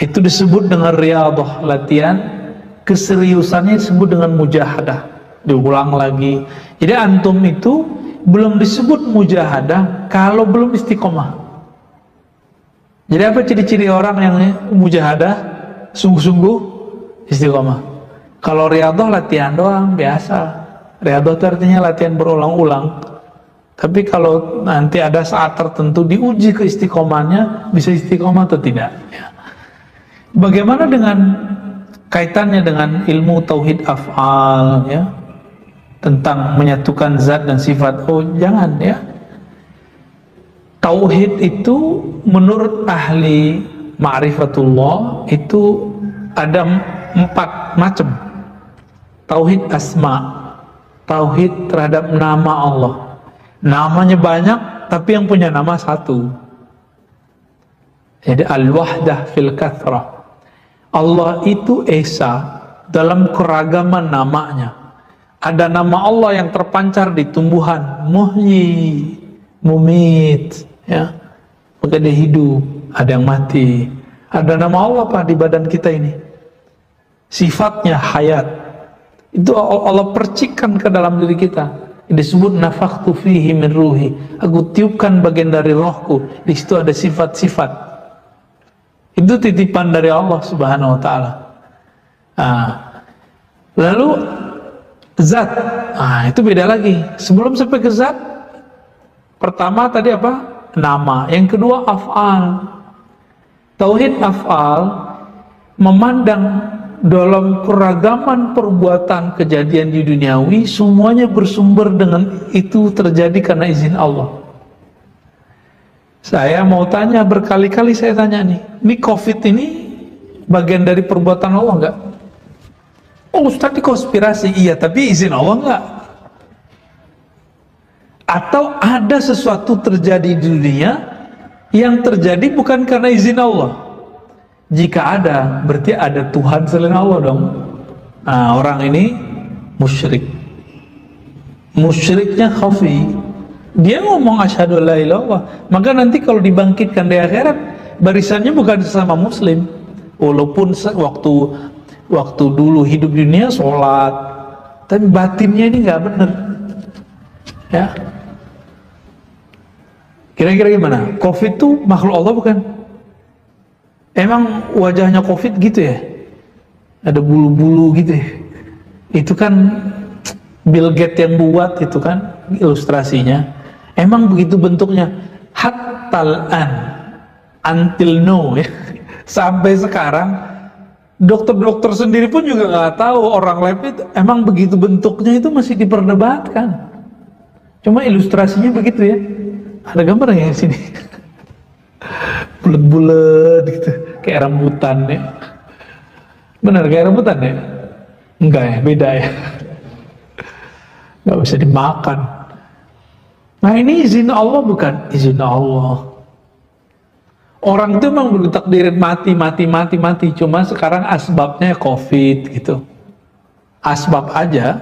S1: Itu disebut dengan riyadhah, latihan. Keseriusannya disebut dengan mujahadah. Diulang lagi. Jadi antum itu belum disebut mujahadah kalau belum istiqomah. Jadi apa ciri-ciri orang yang mujahadah? Sungguh-sungguh istiqomah. Kalau riyadhah latihan doang biasa. Riyadhah itu artinya latihan berulang-ulang. Tapi kalau nanti ada saat tertentu diuji keistiqomahnya, bisa istiqomah atau tidak ya. Bagaimana dengan kaitannya dengan ilmu tauhid af'al ya, tentang menyatukan zat dan sifat? Oh jangan ya. Tauhid itu menurut ahli ma'rifatullah itu ada 4 macam. Tauhid asma, tauhid terhadap nama Allah. Namanya banyak tapi yang punya nama satu. Jadi al-wahdah fil kathrah. Allah itu esa dalam keragaman namanya. Ada nama Allah yang terpancar di tumbuhan, muhyi, mumit, ya, maka dia hidup, ada yang mati. Ada nama Allah Pak di badan kita ini, sifatnya hayat. Itu Allah percikkan ke dalam diri kita. Disebut nafakhtu fihi min ruhi. Aku tiupkan bagian dari rohku. Di situ ada sifat-sifat. Itu titipan dari Allah Subhanahu wa taala. Lalu zat. Itu beda lagi. Sebelum sampai ke zat, pertama tadi apa? Nama. Yang kedua af'al. Tauhid af'al memandang dalam keragaman perbuatan kejadian di duniawi semuanya bersumber dengan itu terjadi karena izin Allah. Saya mau tanya, berkali-kali saya tanya nih, ini COVID ini bagian dari perbuatan Allah enggak? Oh Ustaz, di konspirasi, iya, tapi izin Allah enggak? Atau ada sesuatu terjadi di dunia yang terjadi bukan karena izin Allah? Jika ada, berarti ada Tuhan selain Allah dong. Nah, orang ini musyrik. Musyriknya khafi. Dia ngomong asyhadu alla ilaha illallah. Maka nanti kalau dibangkitkan di akhirat, barisannya bukan sesama muslim. Walaupun waktu dulu hidup di dunia sholat, tapi batinnya ini nggak benar. Ya. Kira-kira gimana? Covid itu makhluk Allah bukan? Emang wajahnya COVID gitu ya? Ada bulu-bulu gitu ya? Itu kan Bill Gates yang buat itu kan ilustrasinya. Emang begitu bentuknya? Hattal until now ya. Sampai sekarang dokter-dokter sendiri pun juga nggak tahu orang lab itu emang begitu bentuknya, itu masih diperdebatkan. Cuma ilustrasinya begitu ya. Ada gambarnya di sini. Bulat-bulat gitu, kayak rambutan ya. Benar kayak rambutan ya? Enggak ya, beda ya. Nggak bisa dimakan. Nah ini izin Allah bukan? Izin Allah. Orang itu memang ditakdirin mati. Cuma sekarang asbabnya COVID gitu. Asbab aja.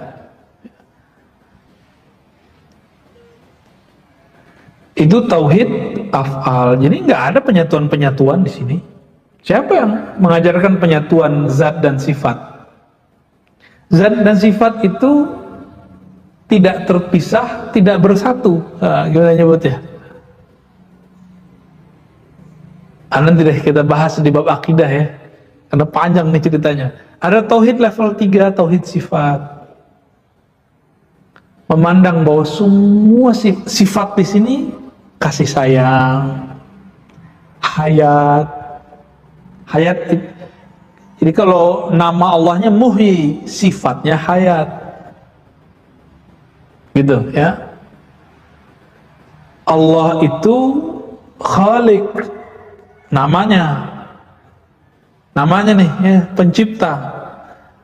S1: Itu tauhid af'al. Jadi nggak ada penyatuan-penyatuan di sini. Siapa yang mengajarkan penyatuan zat dan sifat? Zat dan sifat itu tidak terpisah, tidak bersatu. Nah, gimana nyebutnya? Nanti deh kita bahas di bab akidah ya, karena panjang nih ceritanya. Ada tauhid level 3, tauhid sifat. Memandang bahwa semua sifat di sini kasih sayang, hayat. Jadi kalau nama Allahnya Muhyi, sifatnya hayat. Gitu ya. Allah itu Khaliq. Namanya nih ya, pencipta.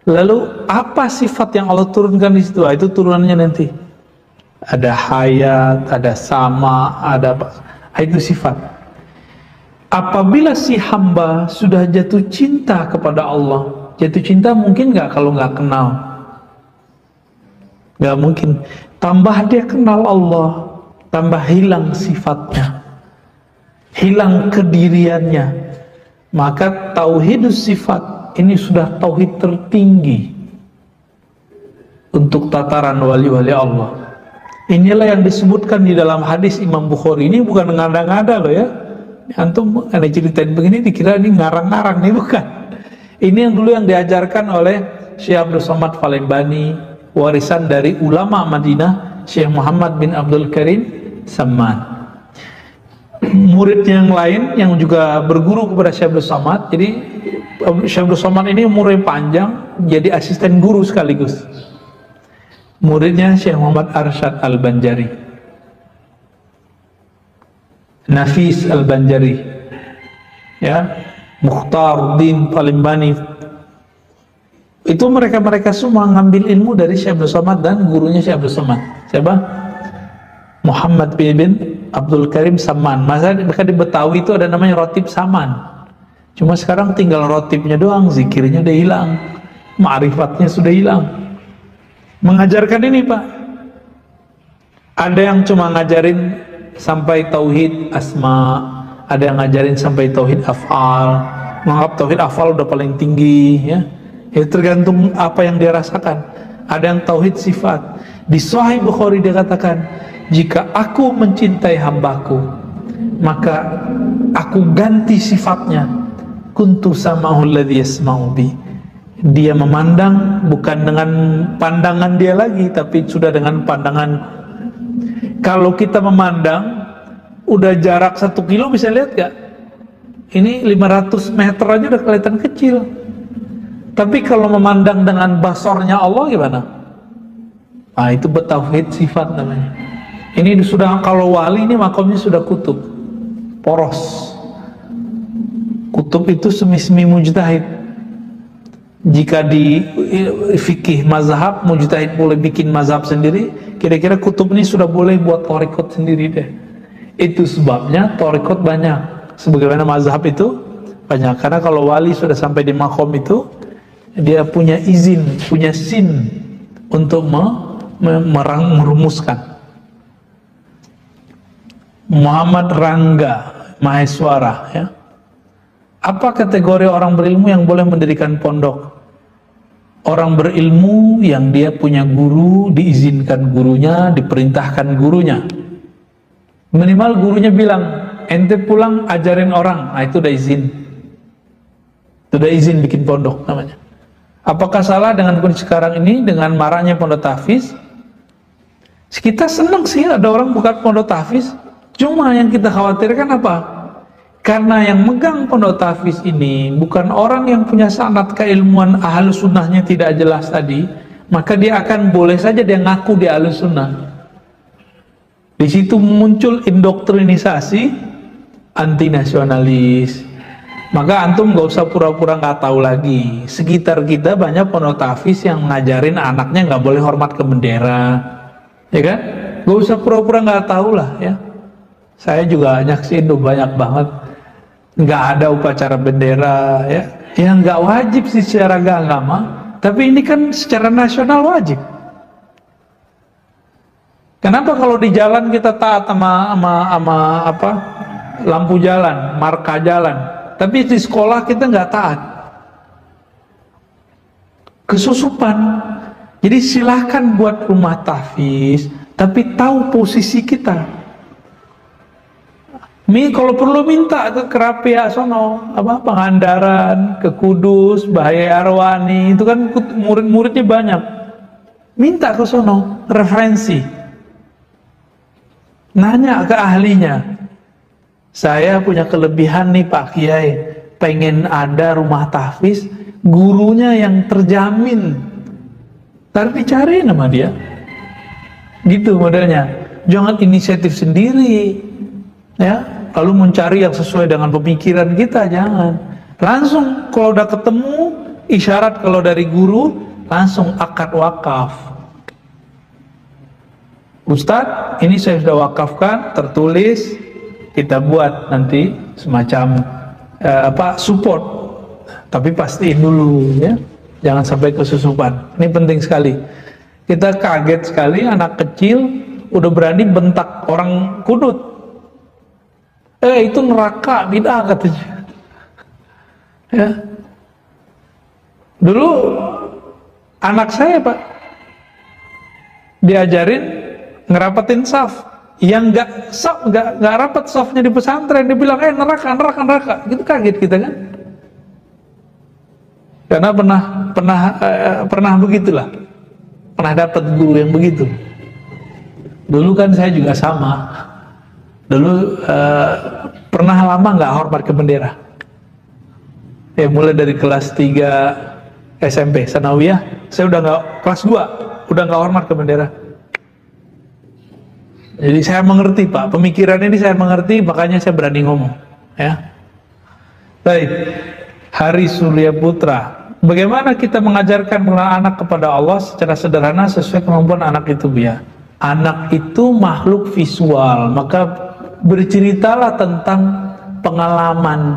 S1: Lalu apa sifat yang Allah turunkan di situ? Itu turunannya nanti. Ada hayat, ada sama, ada apa? Itu sifat. Apabila si hamba sudah jatuh cinta kepada Allah, jatuh cinta mungkin nggak kalau nggak kenal? Nggak mungkin. Tambah dia kenal Allah, tambah hilang sifatnya, hilang kediriannya. Maka tauhidus sifat ini sudah tauhid tertinggi untuk tataran wali-wali Allah. Inilah yang disebutkan di dalam hadis Imam Bukhari. Ini bukan ngada-ngada loh ya. Antum ada ceritain begini dikira ini ngarang-ngarang, nih bukan. Ini yang dulu yang diajarkan oleh Syekh Abdul Somad Palembani, warisan dari ulama Madinah Syekh Muhammad bin Abdul Karim Samman. Murid yang lain yang juga berguru kepada Syekh Abdul Somad. Jadi Syekh Abdul Somad ini umurnya panjang, jadi asisten guru sekaligus. Muridnya Syekh Muhammad Arsyad Al-Banjari, Nafis Al-Banjari, ya, Mukhtaruddin Palembani. Itu mereka semua ngambil ilmu dari Syekh Abdul Somad dan gurunya Syekh Abdul Somad. Siapa? Muhammad bin Abdul Karim Saman. Maka di Betawi itu ada namanya Rotib Saman. Cuma sekarang tinggal rotibnya doang, zikirnya udah hilang, ma'rifatnya sudah hilang. Mengajarkan ini Pak. Ada yang cuma ngajarin sampai tauhid asma, ada yang ngajarin sampai tauhid af'al, menganggap tauhid af'al udah paling tinggi ya. Ya tergantung apa yang dia rasakan. Ada yang tauhid sifat. Di Sahih Bukhari dia katakan, jika aku mencintai hambaku, maka aku ganti sifatnya. Kuntu sama'ul ladzi yasma'u bi. Dia memandang bukan dengan pandangan dia lagi, tapi sudah dengan pandangan. Kalau kita memandang udah jarak 1 kilo bisa lihat gak? Ini 500 meter aja udah kelihatan kecil. Tapi kalau memandang dengan basornya Allah gimana? Nah itu bertauhid sifat namanya. Ini sudah, kalau wali ini makamnya sudah kutub, poros. Kutub itu semi-semi mujtahid. Jika di fikih mazhab, mujtahid boleh bikin mazhab sendiri, kira-kira kutub ini sudah boleh buat thariqat sendiri deh. Itu sebabnya thariqat banyak, sebagaimana mazhab itu banyak. Karena kalau wali sudah sampai di makom itu, dia punya izin, punya sin untuk merumuskan. Muhammad Rangga Maheswara ya. Apa kategori orang berilmu yang boleh mendirikan pondok? Orang berilmu yang dia punya guru, diizinkan gurunya, diperintahkan gurunya. Minimal gurunya bilang, ente pulang ajarin orang. Nah itu udah izin. Itu udah izin bikin pondok namanya. Apakah salah dengan kondisi sekarang ini, dengan maraknya pondok tahfiz? Kita senang sih ada orang buka pondok tahfiz. Cuma yang kita khawatirkan apa? Karena yang megang pondok tahfiz ini bukan orang yang punya sanad keilmuan ahlus sunnahnya tidak jelas tadi, maka dia akan boleh saja dia ngaku dia ahlus sunnah. Di situ muncul indoktrinisasi anti nasionalis. Maka antum gak usah pura-pura gak tahu lagi. Sekitar kita banyak pondok tahfiz yang ngajarin anaknya gak boleh hormat ke bendera, ya kan? Gak usah pura-pura gak tahu lah ya. Saya juga nyaksiin tuh banyak banget. nggak ada upacara bendera, ya, yang nggak wajib sih secara agama, tapi ini kan secara nasional wajib. Kenapa kalau di jalan kita taat sama apa lampu jalan, marka jalan, tapi di sekolah kita nggak taat? Kesusupan. Jadi silahkan buat rumah tahfiz, tapi tahu posisi kita. Kalau perlu minta ke Rapia sono, apa Pangandaran, ke Kudus, Bahaya Arwani, itu kan murid-muridnya banyak. Minta ke sono referensi. Nanya ke ahlinya. Saya punya kelebihan nih Pak Kiai, pengen ada rumah tahfiz, gurunya yang terjamin. Ntar dicari nama dia. Gitu modelnya. Jangan inisiatif sendiri, ya. Lalu mencari yang sesuai dengan pemikiran kita, jangan. Langsung kalau udah ketemu isyarat kalau dari guru, langsung akad wakaf. Ustadz, ini saya sudah wakafkan, tertulis, kita buat nanti semacam support, tapi pastiin dulu, ya. Jangan sampai kesusupan. Ini penting sekali. Kita kaget sekali anak kecil udah berani bentak orang kunut. Itu neraka, bid'ah katanya. Ya. Dulu anak saya Pak diajarin ngerapetin saf. Yang nggak rapat safnya di pesantren, dibilang neraka. Gitu kaget kita kan? Karena pernah begitulah, pernah dapat guru yang begitu. Dulu kan saya juga sama. Dulu pernah lama nggak hormat ke bendera. Ya mulai dari kelas 3 SMP Sanawiyah, saya udah nggak, kelas 2 udah nggak hormat ke bendera. Jadi saya mengerti Pak, pemikiran ini saya mengerti, makanya saya berani ngomong. Ya. Baik, Hari Surya Putra. Bagaimana kita mengajarkan anak kepada Allah secara sederhana sesuai kemampuan anak itu, ya? Anak itu makhluk visual, maka berceritalah tentang pengalaman.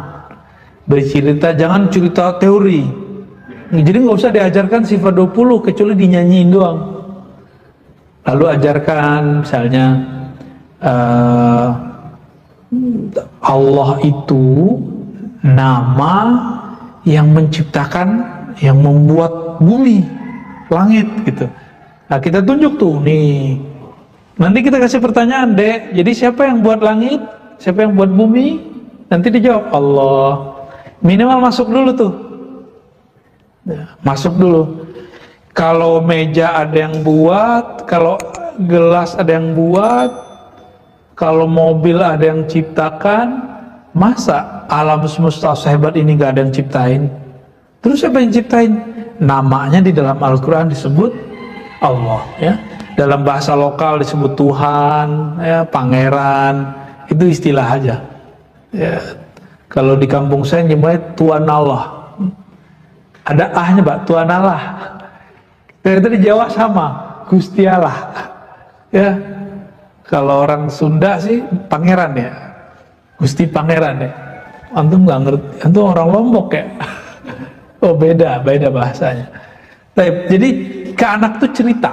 S1: Bercerita, jangan cerita teori. Jadi nggak usah diajarkan sifat 20 kecuali dinyanyiin doang. Lalu ajarkan misalnya Allah itu nama yang menciptakan, yang membuat bumi, langit gitu. Nah kita tunjuk tuh nih. Nanti kita kasih pertanyaan, Dek. Jadi siapa yang buat langit? Siapa yang buat bumi? Nanti dijawab Allah. Minimal masuk dulu tuh. Masuk dulu. Kalau meja ada yang buat, kalau gelas ada yang buat, kalau mobil ada yang ciptakan, masa alam semesta sehebat ini gak ada yang ciptain? Terus siapa yang ciptain? Namanya di dalam Al-Quran disebut Allah, ya. Dalam bahasa lokal disebut Tuhan, ya, Pangeran. Itu istilah aja, ya. Kalau di kampung saya nyebutnya Tuan Allah. Ada ahnya Pak, Tuan Allah. Ternyata di Jawa sama, Gusti Allah. Ya. Kalau orang Sunda sih Pangeran, ya. Gusti Pangeran, ya. Antum nggak ngerti, antum orang Lombok, ya. Oh beda bahasanya. Jadi ke anak tuh cerita,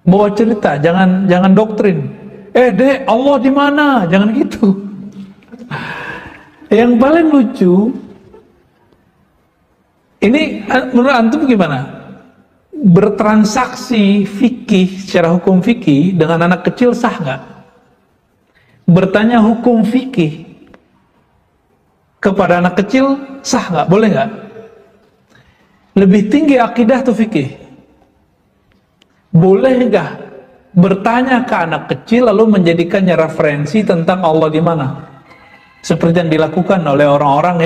S1: bawa cerita, jangan doktrin. Dek, Allah di mana? Jangan gitu. Yang paling lucu, ini menurut antum gimana? Bertransaksi fikih secara hukum fikih dengan anak kecil sah nggak? Bertanya hukum fikih kepada anak kecil sah nggak? Boleh nggak? Lebih tinggi akidah atau fikih? Boleh nggak bertanya ke anak kecil lalu menjadikannya referensi tentang Allah di mana? Seperti yang dilakukan oleh orang-orang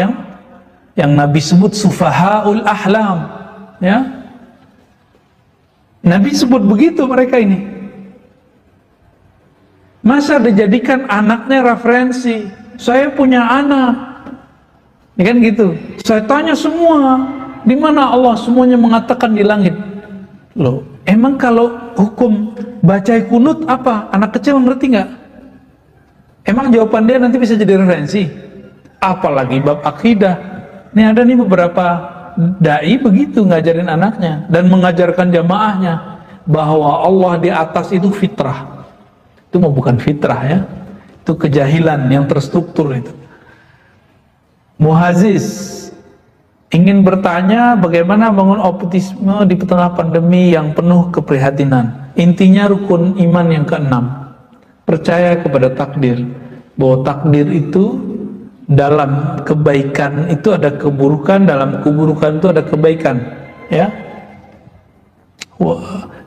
S1: yang Nabi sebut sufahaul ahlam, ya. Nabi sebut begitu mereka ini. Masa dijadikan anaknya referensi? Saya punya anak, ini kan gitu. Saya tanya semua, di mana Allah? Semuanya mengatakan di langit. Loh, emang kalau hukum baca kunut apa? Anak kecil ngerti nggak? Emang jawaban dia nanti bisa jadi referensi? apalagi bab akidah. Ini ada nih beberapa dai begitu ngajarin anaknya dan mengajarkan jamaahnya bahwa Allah di atas itu fitrah. Itu mah bukan fitrah ya, itu kejahilan yang terstruktur itu. Muhaziz ingin bertanya bagaimana bangun optimisme di tengah pandemi yang penuh keprihatinan. Intinya rukun iman yang keenam, percaya kepada takdir, bahwa takdir itu dalam kebaikan itu ada keburukan, dalam keburukan itu ada kebaikan, ya.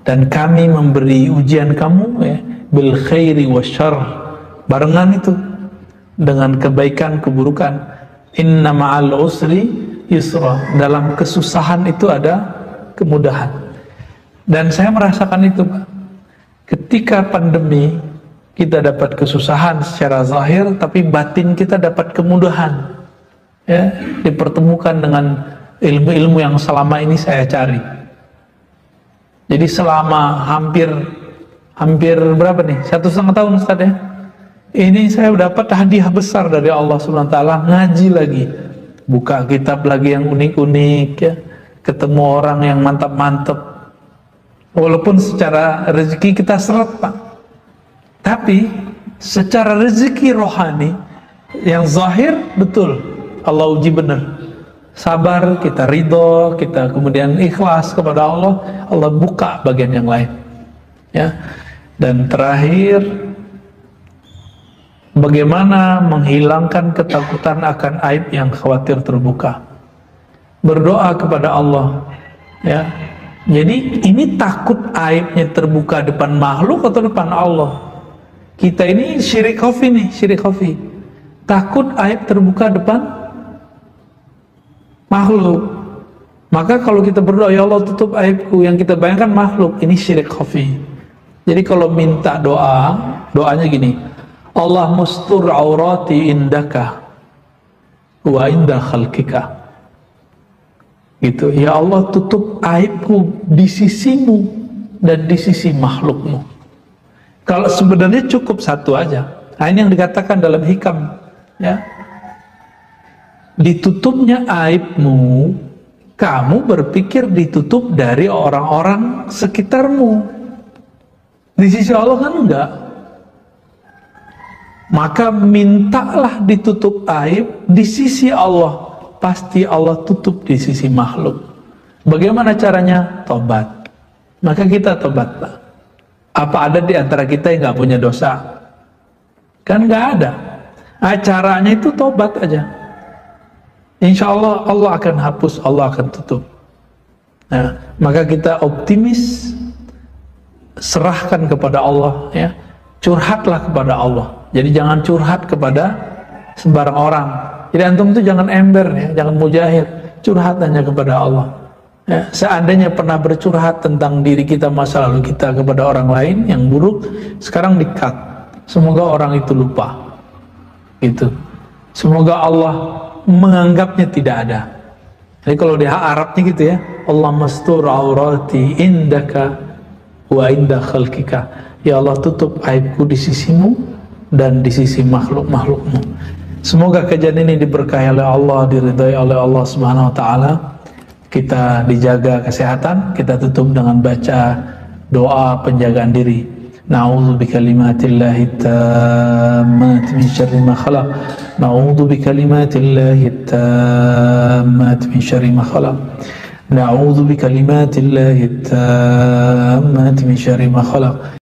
S1: Dan kami memberi ujian kamu, ya, bil khairi wasyarr, barengan itu dengan kebaikan keburukan. Inna ma'al usri yusra, dalam kesusahan itu ada kemudahan. Dan saya merasakan itu, Pak. Ketika pandemi kita dapat kesusahan secara zahir, tapi batin kita dapat kemudahan, ya, dipertemukan dengan ilmu-ilmu yang selama ini saya cari. Jadi selama hampir berapa nih, 1,5 tahun Ustaz ya, ini saya dapat hadiah besar dari Allah SWT. Ngaji lagi, buka kitab lagi yang unik-unik, ya, ketemu orang yang mantap-mantap. Walaupun secara rezeki kita seret, Pak, tapi secara rezeki rohani yang zahir betul Allah uji benar. Sabar, kita ridho, kita kemudian ikhlas kepada Allah, Allah buka bagian yang lain, ya. Dan terakhir, bagaimana menghilangkan ketakutan akan aib yang khawatir terbuka. Berdoa kepada Allah, ya. Jadi ini takut aibnya terbuka depan makhluk atau depan Allah? Kita ini syirik khafi nih, syirik khafi. Takut aib terbuka depan makhluk. Maka kalau kita berdoa, ya Allah tutup aibku, yang kita bayangkan makhluk, ini syirik khafi. Jadi kalau minta doa, doanya gini, Allah mustur aurati indaka wa inda khalqika. Gitu. Ya Allah tutup aibku di sisimu dan di sisi makhlukmu. Kalau sebenarnya cukup satu aja. Nah, ini yang dikatakan dalam hikam, ya. Ditutupnya aibmu, kamu berpikir ditutup dari orang-orang sekitarmu. Di sisi Allah kan enggak. Maka mintalah ditutup aib di sisi Allah. Pasti Allah tutup di sisi makhluk. Bagaimana caranya? Tobat. Maka kita tobat, Pak. Apa ada di antara kita yang nggak punya dosa? Kan nggak ada. Caranya itu tobat aja. Insya Allah Allah akan hapus, Allah akan tutup. Nah, maka kita optimis, serahkan kepada Allah, ya. Curhatlah kepada Allah. Jadi jangan curhat kepada sembarang orang. Jadi antum itu jangan ember, ya, jangan mujahid. Curhat hanya kepada Allah. Ya, seandainya pernah bercurhat tentang diri kita, masa lalu kita kepada orang lain yang buruk, sekarang di-cut. Semoga orang itu lupa. Gitu. Semoga Allah menganggapnya tidak ada. Jadi kalau di Arabnya gitu ya, Allah mastur aurati indaka wa inda khalqika. Ya Allah tutup aibku di sisimu dan di sisi makhluk-makhlukmu. Semoga kejadian ini diberkahi oleh Allah, diridhai oleh Allah Subhanahu wa taala. Kita dijaga kesehatan, kita tutup dengan baca doa penjagaan diri. Na'udzu bikalimatillahi tammati min syarri ma khalaq. Na'udzu bikalimatillahi tammati min syarri ma khalaq. Na'udzu bikalimatillahi tammati min syarri ma khalaq.